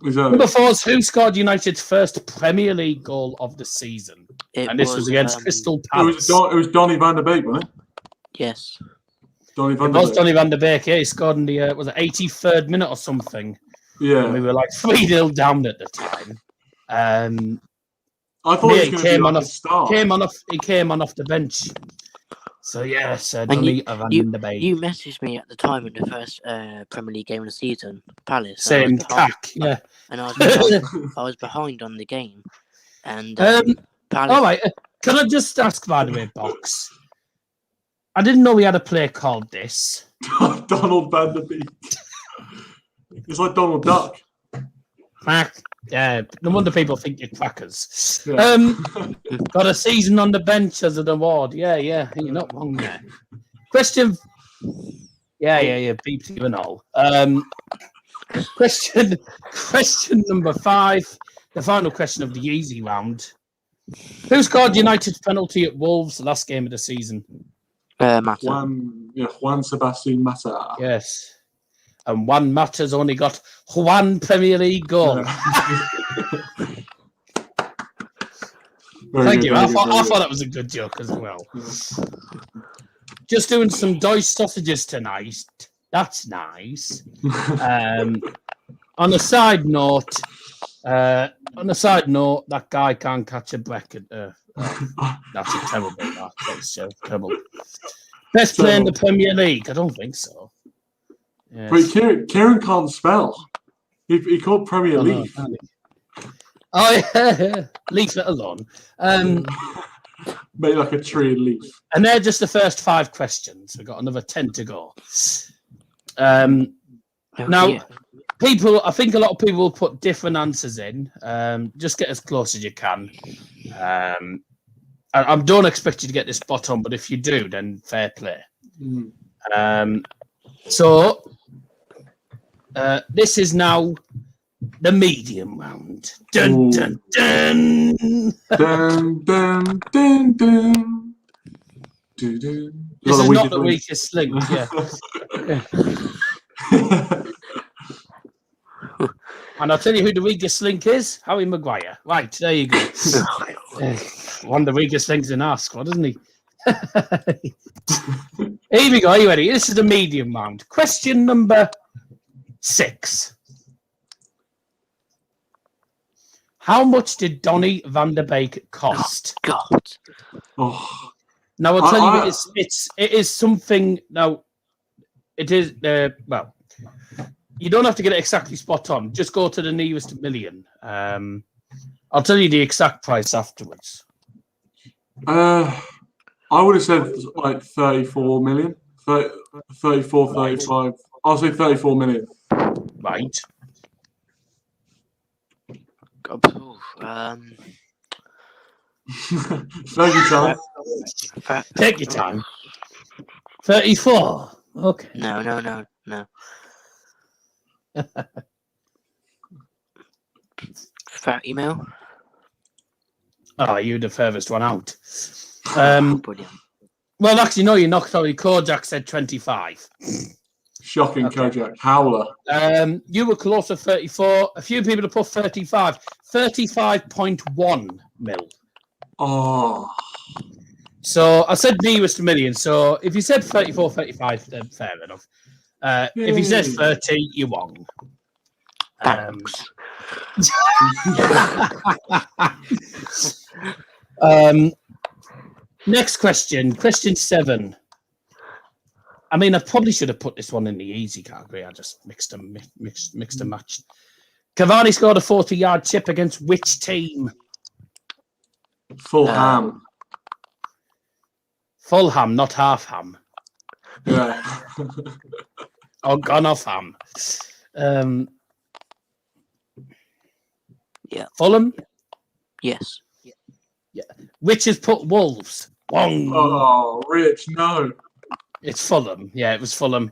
Exactly. Number 4 is who scored United's first Premier League goal of the season, and this was against Crystal Palace. It was Donny van der Beek, wasn't it? Yes. Donny van It der was Beek. Donny van der Beek. Yeah, he scored in the was it 83rd minute or something. Yeah. And we were like 3-0 down at the time. I thought he came on He came on off the bench. So yes, Donny van der Beek. You messaged me at the time of the first Premier League game of the season, Palace. Same cack, yeah. And I was behind on the game, and All Palace. right, can I just ask, by the way, Box? I didn't know we had a play called this. Donald van der Beek. It's like Donald Duck. Yeah, no wonder people think you're crackers. Yeah. Got a season on the bench as an award. Yeah, you're not wrong there. Question. Yeah, beat you and all. Question number 5, the final question of the easy round. Who scored United's penalty at Wolves the last game of the season? Mata. Juan Sebastian Mata. Yes. And Juan Mata's only got one Premier League goal. Thank you. I thought that was a good joke as well. Just doing some Deutsch sausages tonight. That's nice. On a side note, that guy can't catch a break. That's a terrible. That's terrible. Best player in the Premier League? I don't think so. Yes. Wait, Kieran can't spell. He called Premier League. Oh yeah, leave it alone. Made like a tree and leaf. And they're just the first 5 questions. We've got another 10 to go. Now, I think a lot of people will put different answers in. Just get as close as you can. I don't expect you to get this spot on, but if you do, then fair play. So this is now the medium round. Dun, dun, dun. Dun, dun, dun, dun. Dun, dun. This is not the weakest link, yeah. And I'll tell you who the weakest link is. Harry Maguire. Right, there you go. One of the weakest links in our squad, isn't he? Here we go. Are you ready? This is the medium round. Question number 6. How much did Donny van der Beek cost? Oh, God. Oh. Now I'll tell you, it is something. Now it is well. You don't have to get it exactly spot on. Just go to the nearest million. I'll tell you the exact price afterwards. I would have said like 34 million. 34, 35. I'll say 34 million. Right. Take your time. Take your time. 34. Okay. No. 30 mil. Oh, you're the furthest one out. Brilliant. Well, actually, no, you knocked out. Kojak said 25. Shocking, okay. Kojak. Howler. You were close to 34. A few people have put 35. 35.1 mil. Oh. So I said nearest million. So if you said 34, 35, then fair enough. If he says 30, you won. Thanks. Next question. Question 7. I mean, I probably should have put this one in the easy category. I just mixed and matched. Cavani scored a 40-yard chip against which team? Fulham. Fulham, not half ham. Yeah. Or gone off ham. Yeah. Fulham? Yes. Yeah. Which has put Wolves? Wong. Oh, Rich, no. It's Fulham. Yeah, it was Fulham.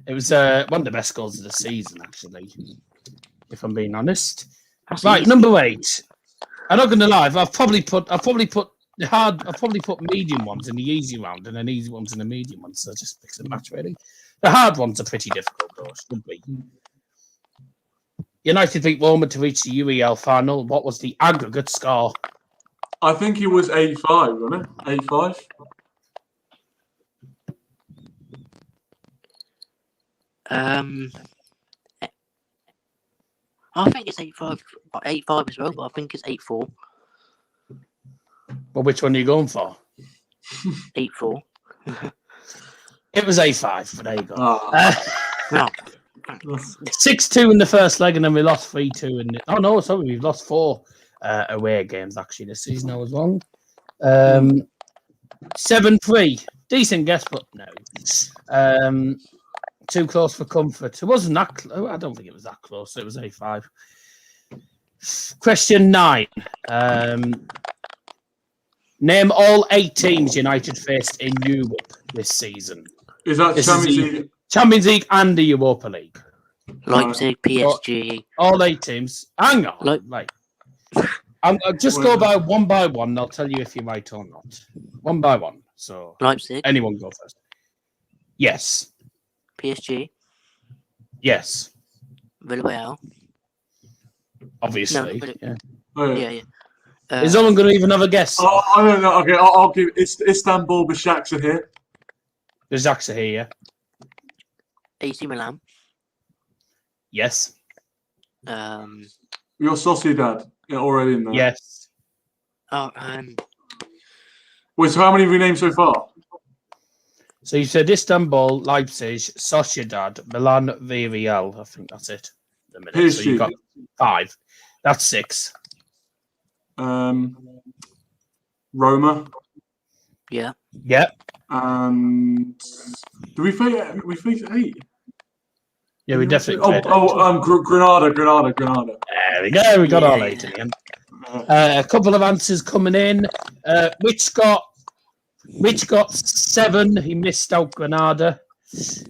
It was one of the best goals of the season, actually, if I'm being honest. That's Right, easy. number 8. I'm not going to lie. I've probably put medium ones in the easy round and then easy ones in the medium ones. So just mix and match, really. The hard ones are pretty difficult, though, should be. United beat Roma to reach the UEL final. What was the aggregate score? I think it was 8-5, wasn't it? 8-5? I think it's 8-5 as well, but I think it's 8-4. Well, which one are you going for? 8-4. It was 8-5, but there you go. No. 6-2 in the first leg, and then we lost 3-2 in the... Oh, no, sorry, we've lost 4 away games, actually, this season. I was wrong. 7-3. Decent guess, but no. Too close for comfort. It wasn't that close. I don't think it was that close. It was 8-5. Question 9. Name all 8 teams United faced in Europe this season. Is that Champions League? Champions League and the Europa League. Leipzig, PSG. All 8 teams. Hang on. I'll just go by one, and I'll tell you if you're right or not. One by one. So Leipzig. Anyone go first? Yes. PSG. Yes. Villarreal. Obviously. No, yeah. Oh, Yeah. Is Owen going to even have a guess? Oh, I don't know. Okay, I'll give Istanbul, Başakşehir here. The Zacks are here, yeah? AC Milan. Yes. Your Sociedad already in there. Yes. Wait, so how many have we named so far? So you said Istanbul, Leipzig, Sociedad, Milan, Villarreal. I think that's it. A minute. So you got 5. That's 6. Roma. Yeah. Yep. And do we face 8? Yeah, we definitely. Granada. There we go. We got all 8 in the end. A couple of answers coming in. Which got 7? He missed out Granada.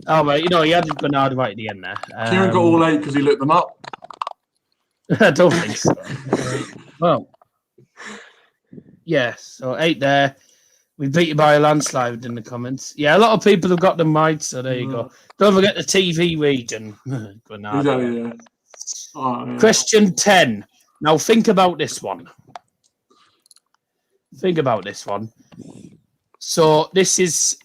Oh, well, he added Granada right at the end there. Kieran got all 8 because he looked them up. I don't think so. Well, yeah, so 8 there. We beat you by a landslide in the comments. Yeah, a lot of people have got them right, so there you go. Don't forget the TV region. Granada. Exactly, yeah. Oh, yeah. Question 10. Now think about this one. So this is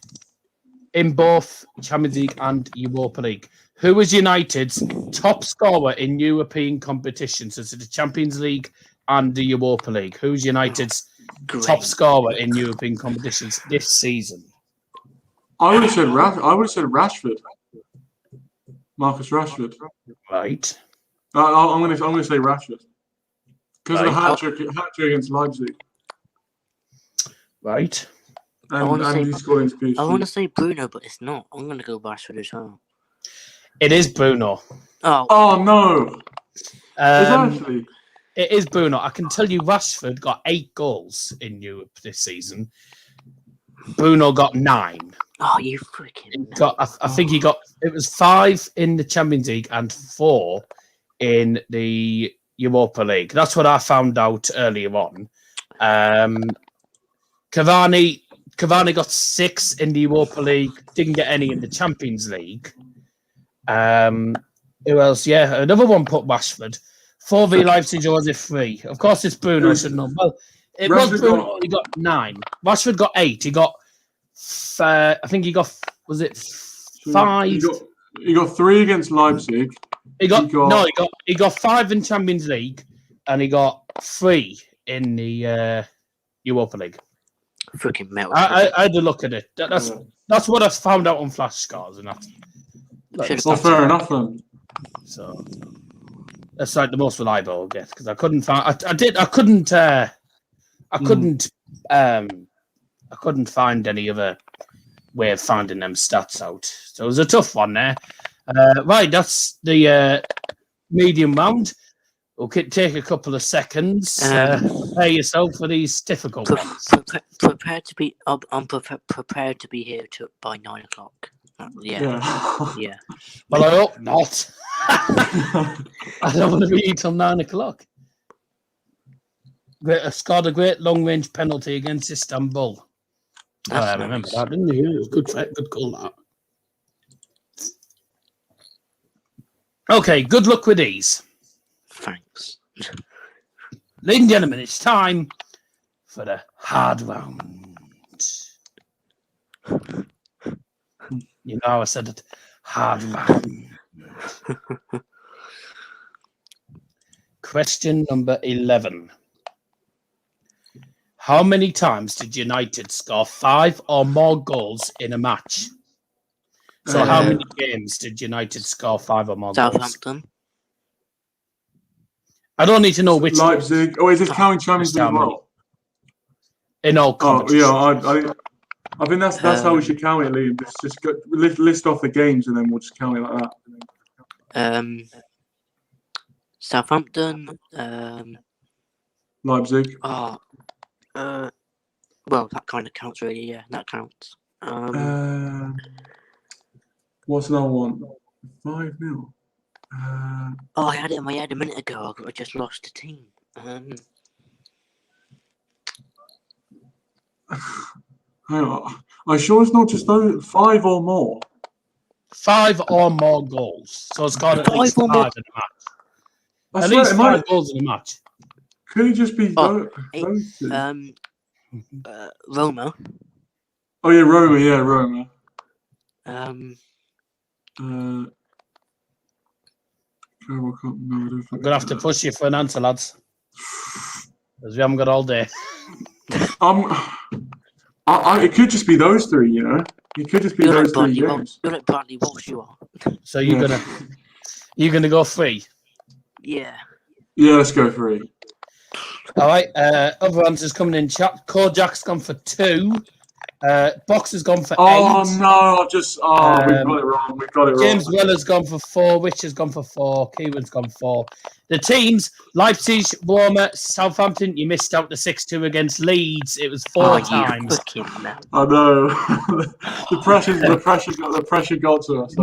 in both Champions League and Europa League. Who was United's top scorer in European competitions? So the Champions League and the Europa League. Who's United's top scorer in European competitions this season? I would have said Rashford. Marcus Rashford. Right. I'm going to say Rashford because of the hat trick against Leipzig. Right. And he scored against PSG. I want to say Bruno, but it's not. I'm going to go Rashford as well. It is Bruno. Oh no. Exactly. It is Bruno. I can tell you Rashford got 8 goals in Europe this season. Bruno got 9. Oh, you freaking... I think he got... It was 5 in the Champions League and 4 in the Europa League. That's what I found out earlier on. Cavani got 6 in the Europa League. Didn't get any in the Champions League. Who else? Yeah, another one put Rashford. 4v Leipzig was it 3? Of course, it's Bruno. I should know. Well, it was Bruno. He got 9. Rashford got 8. He got. I think he got. Was it 5? He got 3 against Leipzig. He got 5 in Champions League, and he got 3 in the Europa League. Freaking metal. I had a look at it. That's what I found out on Flash Scores, and that's fair enough then. So that's like the most reliable I get because I couldn't find. I couldn't find any other way of finding them stats out. So it was a tough one there. Right, that's the medium round. We'll take a couple of seconds. Prepare yourself for these difficult ones. Prepared to be. I'm prepared to be here by 9 o'clock. Yeah. Well, I hope not. I don't want to be here till 9 o'clock. Scored a great long-range penalty against Istanbul. I remember that, didn't you? It was good call, that. Okay, good luck with these. Thanks. Ladies and gentlemen, it's time for the hard round. You know how I said it? Hard round. Question number 11. How many times did United score 5 or more goals in a match? So how many games did United score 5 or more goals? Southampton. I don't need to know which. Leipzig. Oh, is this counting Champions League as well? In all competitions. I think that's how we should count it, Liam. Just list off the games and then we'll just count it like that. Southampton. Leipzig. Well, that kind of counts, really. Yeah, that counts. What's another one? 5-0. I had it in my head a minute ago. I just lost the team. Hang on. I'm sure it's not just those 5 or more. 5 or more goals. So it's got at least 5 in a match. At least 5 goals in a match. Could it just be those two? Roma. Oh yeah, Roma. Yeah, Roma. I'm gonna have to push you for an answer, lads, because we haven't got all day. It could just be those 3. You know, it could just be those 3 games. You're like Bradley Walsh, you are. So you're gonna go 3. Yeah. Yeah, let's go 3. All right. Other answers coming in chat. Kojak's gone for 2. Box has gone for 8. Oh no! We've got it wrong. James Weller's gone for 4. Rich has gone for 4. Keewan's gone 4. The teams: Leipzig, Roma, Southampton. You missed out the 6-2 against Leeds. It was 4 times. I know. the pressure got to us.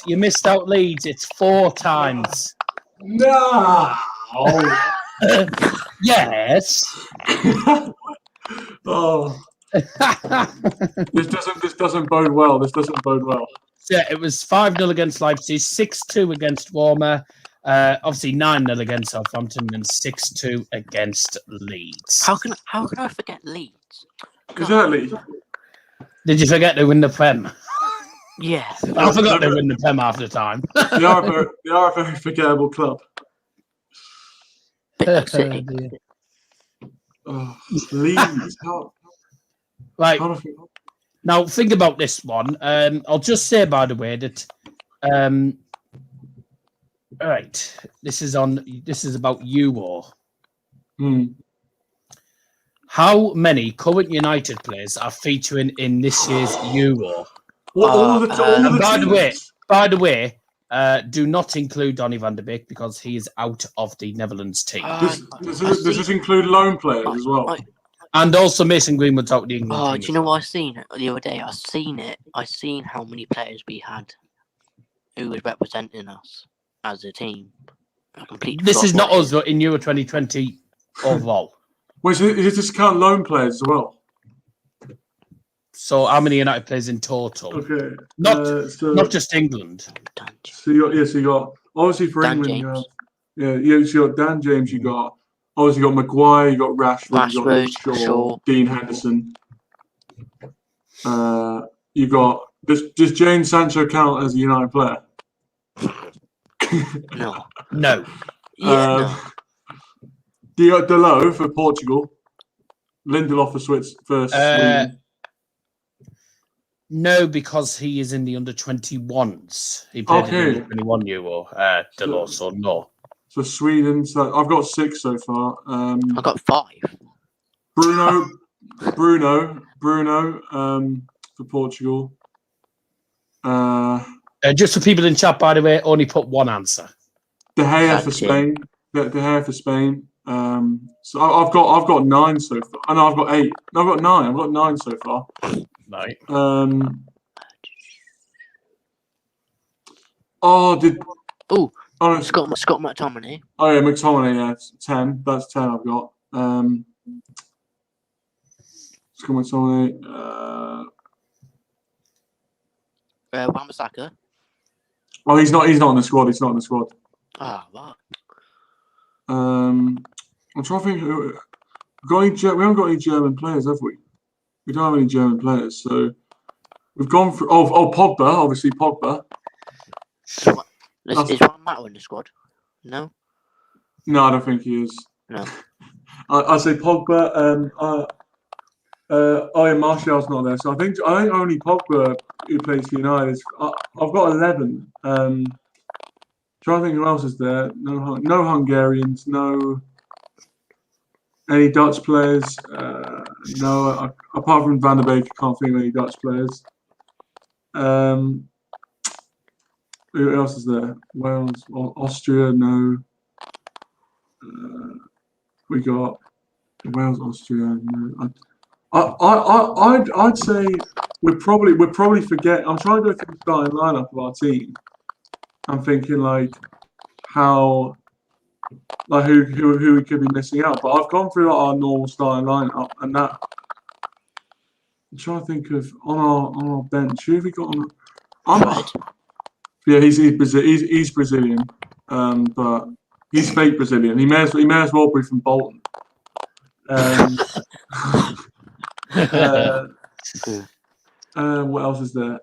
You missed out Leeds. It's 4 times. No. Yes. Oh. This doesn't bode well. Yeah, it was 5-0 against Leipzig, 6-2 against Roma, obviously 9-0 against Southampton, and 6-2 against Leeds. How can I forget Leeds? Exactly. Did you forget they win the Prem? Yeah. I forgot they win the Prem half the time. They are a very forgettable club. Leeds. Right. Now, think about this one. I'll just say, by the way, that all right, this is about Euro. How many current United players are featuring in this year's Euro? By the way, do not include Donny van de Beek because he is out of the Netherlands team. Does this include loan players as well? And also Mason Greenwood's out the England team. Do you know what I seen the other day? I seen how many players we had who was representing us as a team. This is not us, but in Euro 2020 overall. Wait, so is this count loan players as well? So how many United players in total? Okay. Not just England. So you got obviously for Dan England, James. you got Dan James, you got Maguire, you got Rashford, you got Shaw, Dean Henderson. You got Does Jane Sancho count as a United player? No. No. Yeah, no. Delo for Portugal. Lindelof for Sweden. No, because he is in the under-21s. He played in the Okay. under-21 Euro, Delors, so no. So Sweden. So I've got 6 so far. I got 5. Bruno. For Portugal. Just for people in chat, by the way, only put one answer. De Gea for Spain. De Gea for Spain. So I've got 9 so far. Oh, no, I've got 8. No, I've got 9. I've got 9 so far. Right. Scott McTominay. Oh yeah, McTominay. Yeah, 10. That's 10. I've got. Scott McTominay. Wan-Bissaka. Oh, he's not in the squad. He's not in the squad. Ah, what? I'm trying to think. We haven't got any German players, have we? We don't have any German players, so we've gone for. Pogba, obviously Pogba. Is Juan Mata in the squad? No. No, I don't think he is. No. I say Pogba. Martial's not there, so I think only Pogba who plays for United. I've got 11. Trying to think who else is there. No Hungarians. No. Any Dutch players? No. Apart from Van der Beek, I can't think of any Dutch players. Who else is there? Wales, Austria? No. We got Wales, Austria. No. I'd say we'd probably forget. I'm trying to go through the starting lineup of our team. I'm thinking like who we could be missing out. But I've gone through our normal starting lineup, and that I'm trying to think of on our bench. Who have we got on? Yeah, he's Brazilian, but he's fake Brazilian. He may as well be from Bolton. What else is there?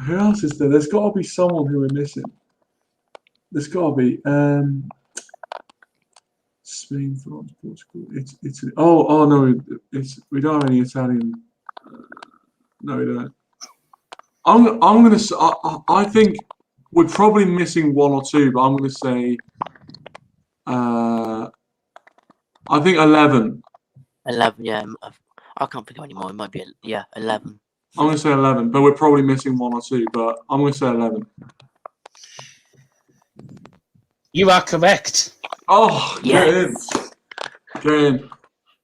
Who else is there? There's got to be someone who we're missing. There's got to be Spain, France, Portugal, Italy. Oh no, we don't have any Italian. No, we don't. I'm gonna. I think we're probably missing 1 or 2, but I'm gonna say. I think 11. 11, yeah. I can't think of any more. It might be 11. I'm gonna say 11, but we're probably missing 1 or 2. But I'm gonna say 11. You are correct. Oh, yes. Get in.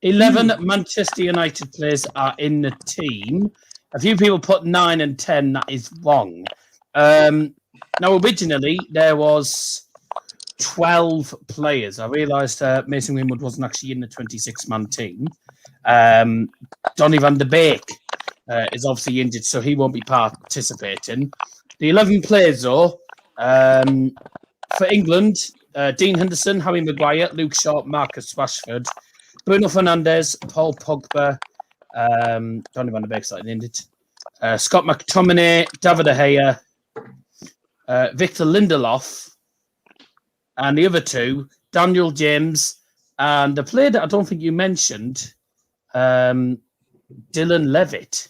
11 Manchester United players are in the team. A few people put 9 and 10. That is wrong. Now, originally, there was 12 players. I realised Mason Greenwood wasn't actually in the 26-man team. Donny van de Beek is obviously injured, so he won't be participating. The 11 players, though, for England, Dean Henderson, Harry Maguire, Luke Shaw, Marcus Rashford, Bruno Fernandes, Paul Pogba, Donny van de Beek started injured, Scott McTominay, David De Gea, Victor Lindelof, and the other 2, Daniel James, and the player that I don't think you mentioned, Dylan Levitt.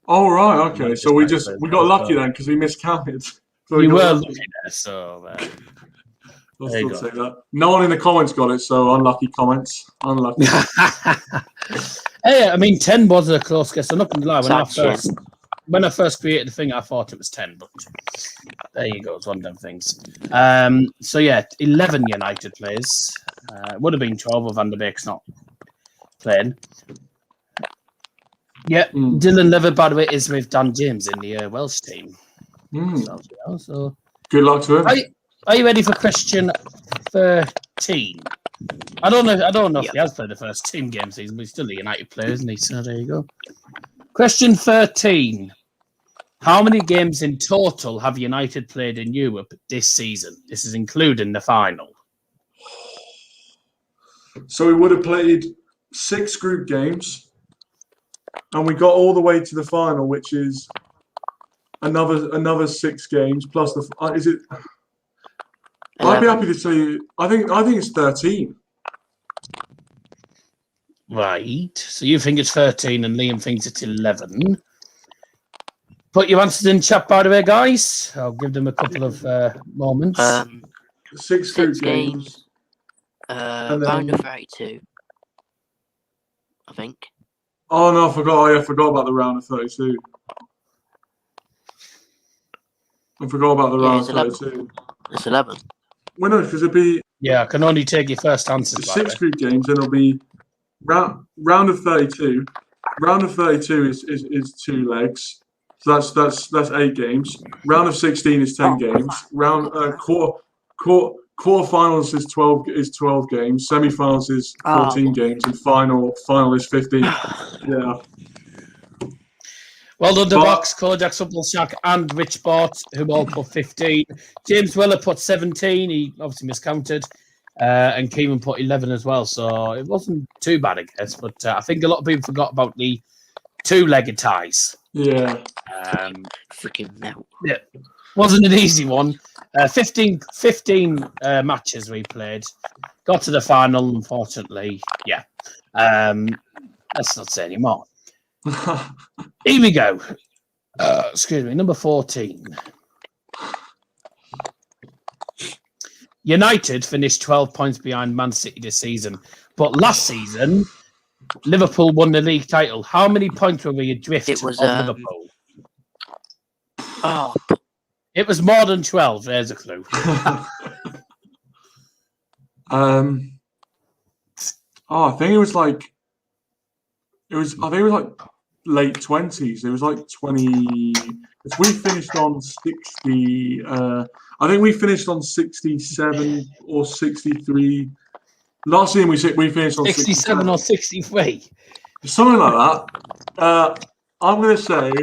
Oh right, okay. So we got lucky then because we miscounted. So you were lucky there, so I'll still say that. No one in the comments got it, so unlucky comments. Unlucky. Hey, I mean, 10 was a close guess. I'm not going to lie. When I first created the thing, I thought it was 10, but there you go. It's one of them things. So, yeah, 11 United players. Would have been 12 if Van der Beek's not playing. Yeah, Dylan Levitt, by the way, is with Dan James in the Welsh team. So, good luck to him. Are you ready for question 13? I don't know if he has played the first team game season, but he's still a United player, isn't he? So there you go. Question 13. How many games in total have United played in Europe this season? This is including the final. So we would have played 6 group games. and we got all the way to the final, which is another 6 games plus the. Is it? I'd be happy to say. I think it's 13. Right. So you think it's 13 and Liam thinks it's 11. Put your answers in chat, by the way, guys. I'll give them a couple of moments. 6 games. Round of 32. I think. Oh no, I forgot. I forgot about the round of 32. I forgot about the round of 32. It's 11. Well, no, because it'd be. Yeah, I can only take your first answers. 6 group games, then it'll be round of 32. Round of 32 is 2 legs, so that's 8 games. Round of 16 is 10 games. Round quarterfinals is 12 games. Semi-finals is 14 games, and final is 15. Yeah. Well done, the box, Kojak, Suppleshak, and Rich Bort, who all put 15. James Weller put 17. He obviously miscounted. And Keeman put 11 as well. So it wasn't too bad, I guess. But I think a lot of people forgot about the 2-legged ties. Yeah. Freaking melt. Yeah. Wasn't an easy one. 15 matches we played. Got to the final, unfortunately. Yeah. Let's not say any more. Here we go. Excuse me. Number 14. United finished 12 points behind Man City this season. But last season, Liverpool won the league title. How many points were we adrift of Liverpool? It was more than 12. There's a clue. I think it was like late 20s. It was like 20. We finished on 60. I think we finished on 67 or 63. Last season we finished on 67 or 63. Something like that. I'm going to say,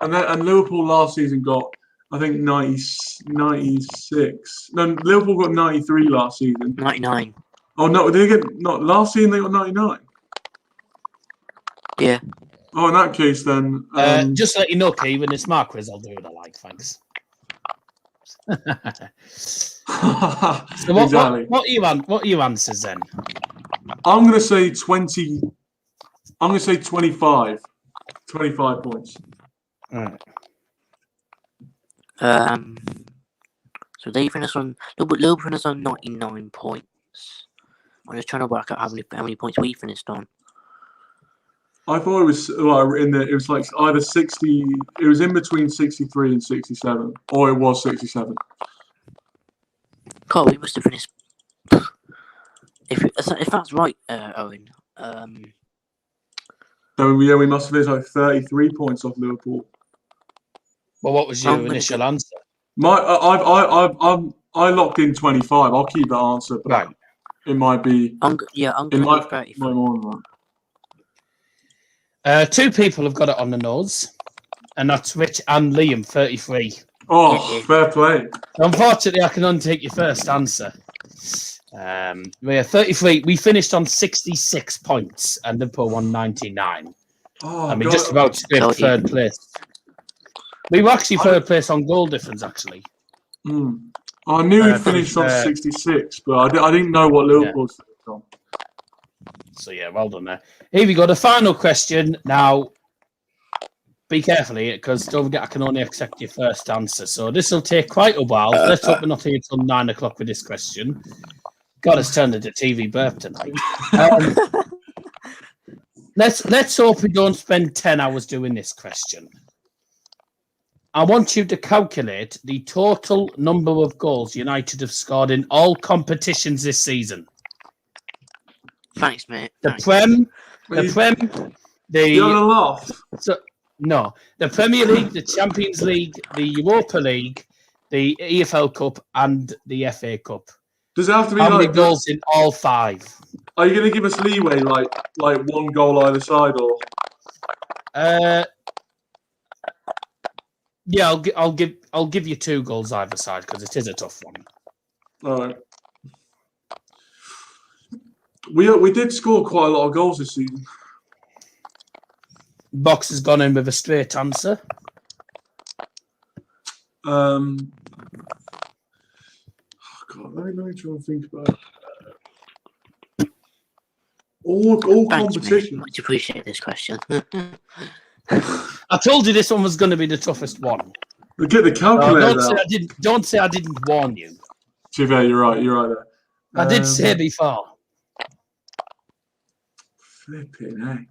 and Liverpool last season got, I think, 96. No, Liverpool got 93 last season. 99. Oh, no, did they get, not last season they got 99? Yeah. Oh, in that case, then. Just to let you know, Kevin, it's my quiz. I'll do what I like, thanks. So what are your answers then? I'm going to say 20. I'm going to say 25. 25 points. So they finished on Liverpool finished on 99 points. I'm just trying to work out how many points we finished on. I thought it was it was like either 60. It was in between 63 and 67, or it was 67. Coyle, we must have finished. If that's right, Owen. So we must have finished like 33 points off Liverpool. Well, what was your initial answer? I locked in 25. I'll keep that answer, but right. It might be. I'm going to 33. More than that. 2 people have got it on the nose, and that's Rich and Liam, 33. Oh, fair play. Unfortunately, I can only take your first answer. We're 33. We finished on 66 points, and Liverpool won 99. Just about scraped third place. We were actually third place on goal difference, actually. I knew we finished on 66, but I didn't know what Liverpool's finished on. So, yeah, well done there. Here we go. The final question. Now, be careful here, because don't forget I can only accept your first answer. So this will take quite a while. Let's hope we're not here until 9 o'clock with this question. God, it's turned into TV burp tonight. Let's hope we don't spend 10 hours doing this question. I want you to calculate the total number of goals United have scored in all competitions this season. Thanks, mate. The Premier League, the Champions League, the Europa League, the EFL Cup, and the FA Cup. Does it have to be how many goals in all 5? Are you going to give us leeway, like 1 goal either side, or? Yeah, I'll give you 2 goals either side because it is a tough one. All right. We did score quite a lot of goals this season. Box has gone in with a straight answer. God, let me try and think about it. All Thanks, competitions. mate. Much appreciate this question. I told you this one was going to be the toughest one. Get the calculator out. Don't say I didn't warn you. To be fair, you're right there. I did say before. Flipping heck.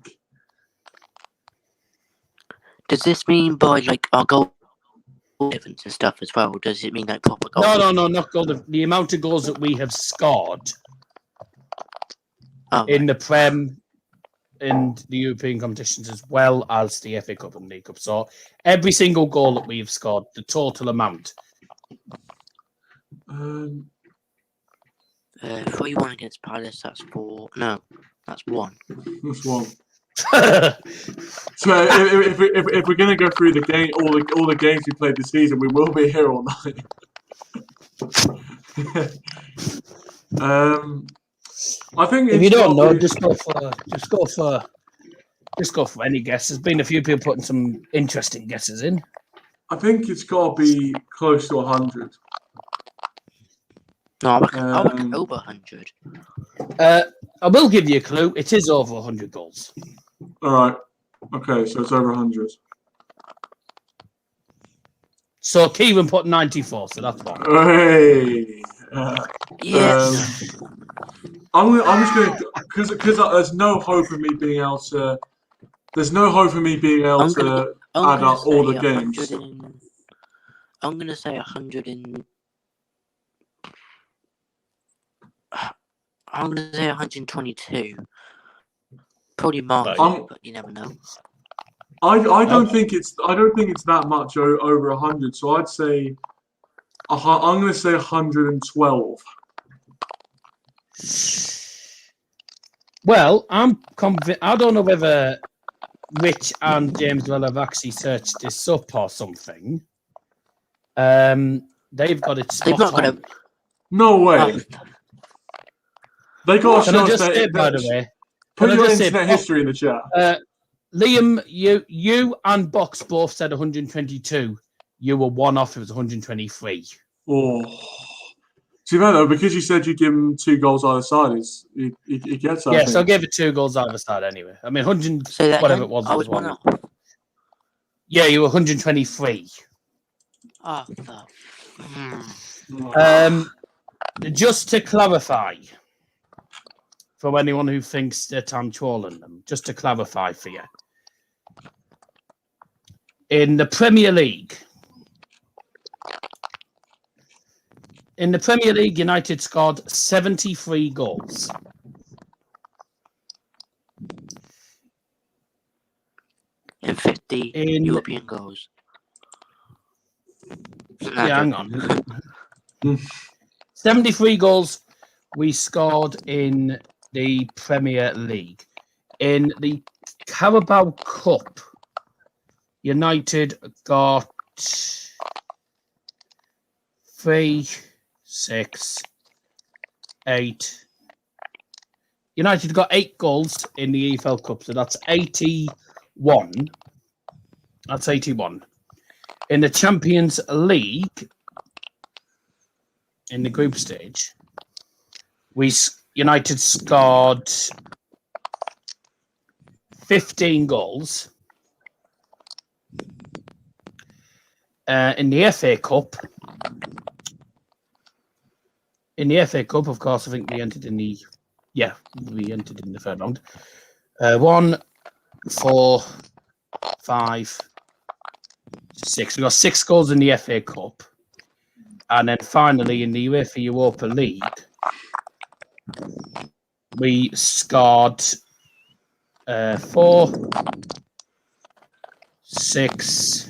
Does this mean by like our goal difference and stuff as well? Or does it mean like proper goal? No, not goal. The amount of goals that we have scored in the Prem, in the European competitions, as well as the FA Cup and League Cup. So every single goal that we have scored, the total amount. 3-1 against Palace. That's 4. No, that's 1. That's 1. So if we're gonna go through the game, all the games we played this season, we will be here all night. I think if you don't know, just go for any guess. There's been a few people putting some interesting guesses in. I think it's got to be close to 100. No, I reckon over 100. I will give you a clue. It is over 100 goals. All right. Okay, so it's over 100. So Kieran put 94, so that's one. Hey. Yes. I'm just gonna because there's no hope of me being able to. There's no hope of me being able to add up all the games. I'm gonna say 100 and. I'm gonna say 122. Probably marginal, but you never know. I don't think it's that much over 100. So I'd say I'm gonna say 112. Well, I'm convinced. I don't know whether Rich and James will have actually searched this up or something. They've got it spot on. No way. They got to show us that. By the way, put your internet history in the chat. Liam, you and Box both said 122. You were one off. It was 123. Oh. See, though, because you said you give him 2 goals either side, he gets that. Yeah, so I gave it 2 goals either side anyway. I mean, 100, whatever it was. I was one off. Yeah, you were 123. Oh, just to clarify, for anyone who thinks that I'm trolling them, just to clarify for you, in the Premier League, United scored 73 goals. And 50 European goals. Yeah, hang on. 73 goals we scored in the Premier League. In the Carabao Cup, United got 3, 6, 8. United got 8 goals in the EFL Cup, so that's 81. That's 81. In the Champions League, in the group stage, United scored 15 goals. In the FA Cup, of course, I think we entered in the third round. 1, 4, 5, 6. We got 6 goals in the FA Cup, and then finally in the UEFA Europa League, we scored 4, 6,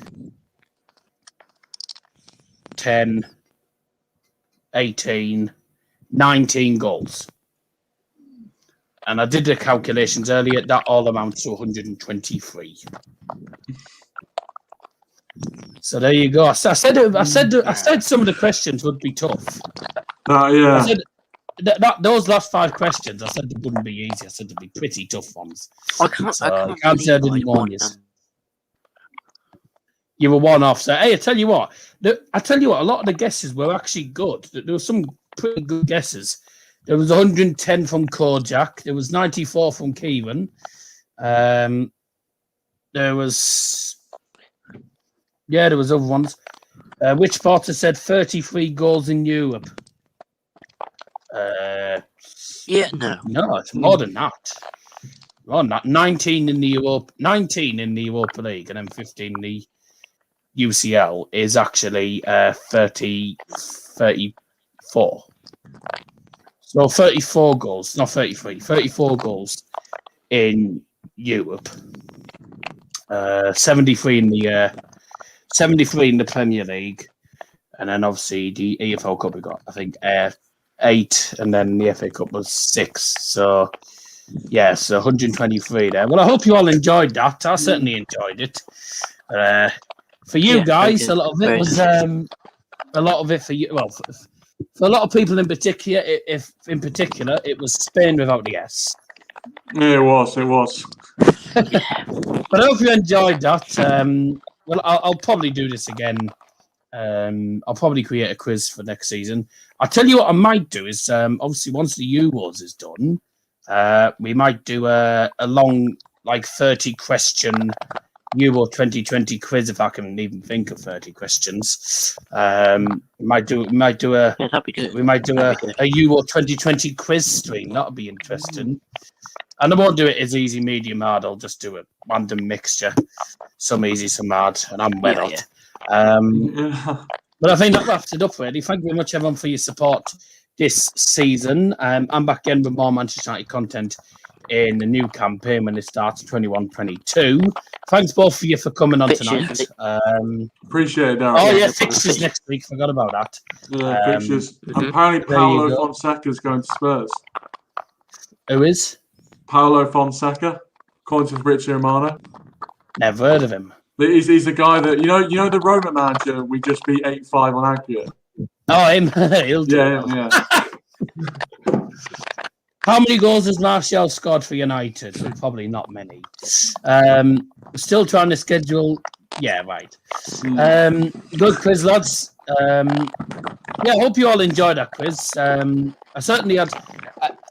10, 18, 19 goals. And I did the calculations earlier. That all amounts to 123. So there you go. I said some of the questions would be tough. Yeah. those last 5 questions, I said they wouldn't be easy. I said they'd be pretty tough ones. I can't So you believe can't say I didn't warn won you. them. You were one off. So, hey, I tell you what, a lot of the guesses were actually good. There were some pretty good guesses. There was 110 from Kojak. There was 94 from Kieran. There was other ones. Which Potter said 33 goals in Europe? No. No, it's more than that. More than that. 19 in the Europa League, and then 15 in the UCL is actually 34. So 34 goals, not 33. 34 goals in Europe. 73 in the 73 in the Premier League, and then obviously the EFL Cup we got, I think, 8, and then the FA Cup was 6. So, yeah, so 123 there. Well, I hope you all enjoyed that. I certainly enjoyed it. For you guys, a lot of it was a lot of it for you. Well, for a lot of people in particular, it was Spain without the S. Yeah, it was. But I hope you enjoyed that. Well, I'll probably do this again. I'll probably create a quiz for next season. I'll tell you what I might do is, obviously, once the Euros is done, we might do a long, 30-question Euro 2020 quiz, if I can even think of 30 questions. We might do a Euro 2020 quiz stream. That'll be interesting. And I won't do it as easy, medium, hard. I'll just do a random mixture. Some easy, some hard, and I'm well out. But I think that wraps it up, really. Thank you very much, everyone, for your support this season. I'm back again with more Manchester United content in the new campaign when it starts 21-22. Thanks both of you for coming on tonight. Appreciate it, Darren. Oh, yeah, fixtures next week. Forgot about that. Yeah, fixtures. Apparently, Paulo Fonseca is going to Spurs. Who is? Paulo Fonseca, according to Fabrizio Romano. Never heard of him. He's the guy that you know the Roma manager we just beat 8-5 on Aggregate. Oh, him. He'll do yeah. How many goals has Martial scored for United? Probably not many. Still trying to schedule. Yeah, right. Good quiz, lads. I hope you all enjoyed that quiz. I certainly had.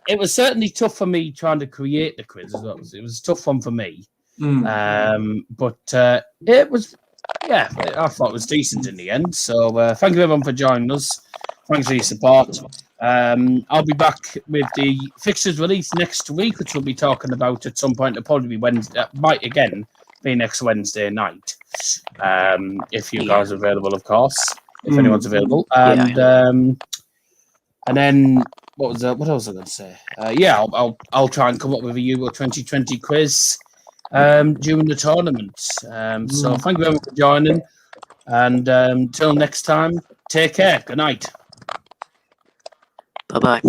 It was certainly tough for me trying to create the quiz as well. It was a tough one for me. But it was, I thought it was decent in the end. So thank you everyone for joining us. Thanks for your support. I'll be back with the fixtures release next week, which we'll be talking about at some point. It'll probably be Wednesday. Might again be next Wednesday night. If you guys are available, of course. If anyone's available. And then what else was I going to say? I'll try and come up with a Euro 2020 quiz during the tournament. So thank you very much for joining. And until next time, take care. Good night. Bye-bye.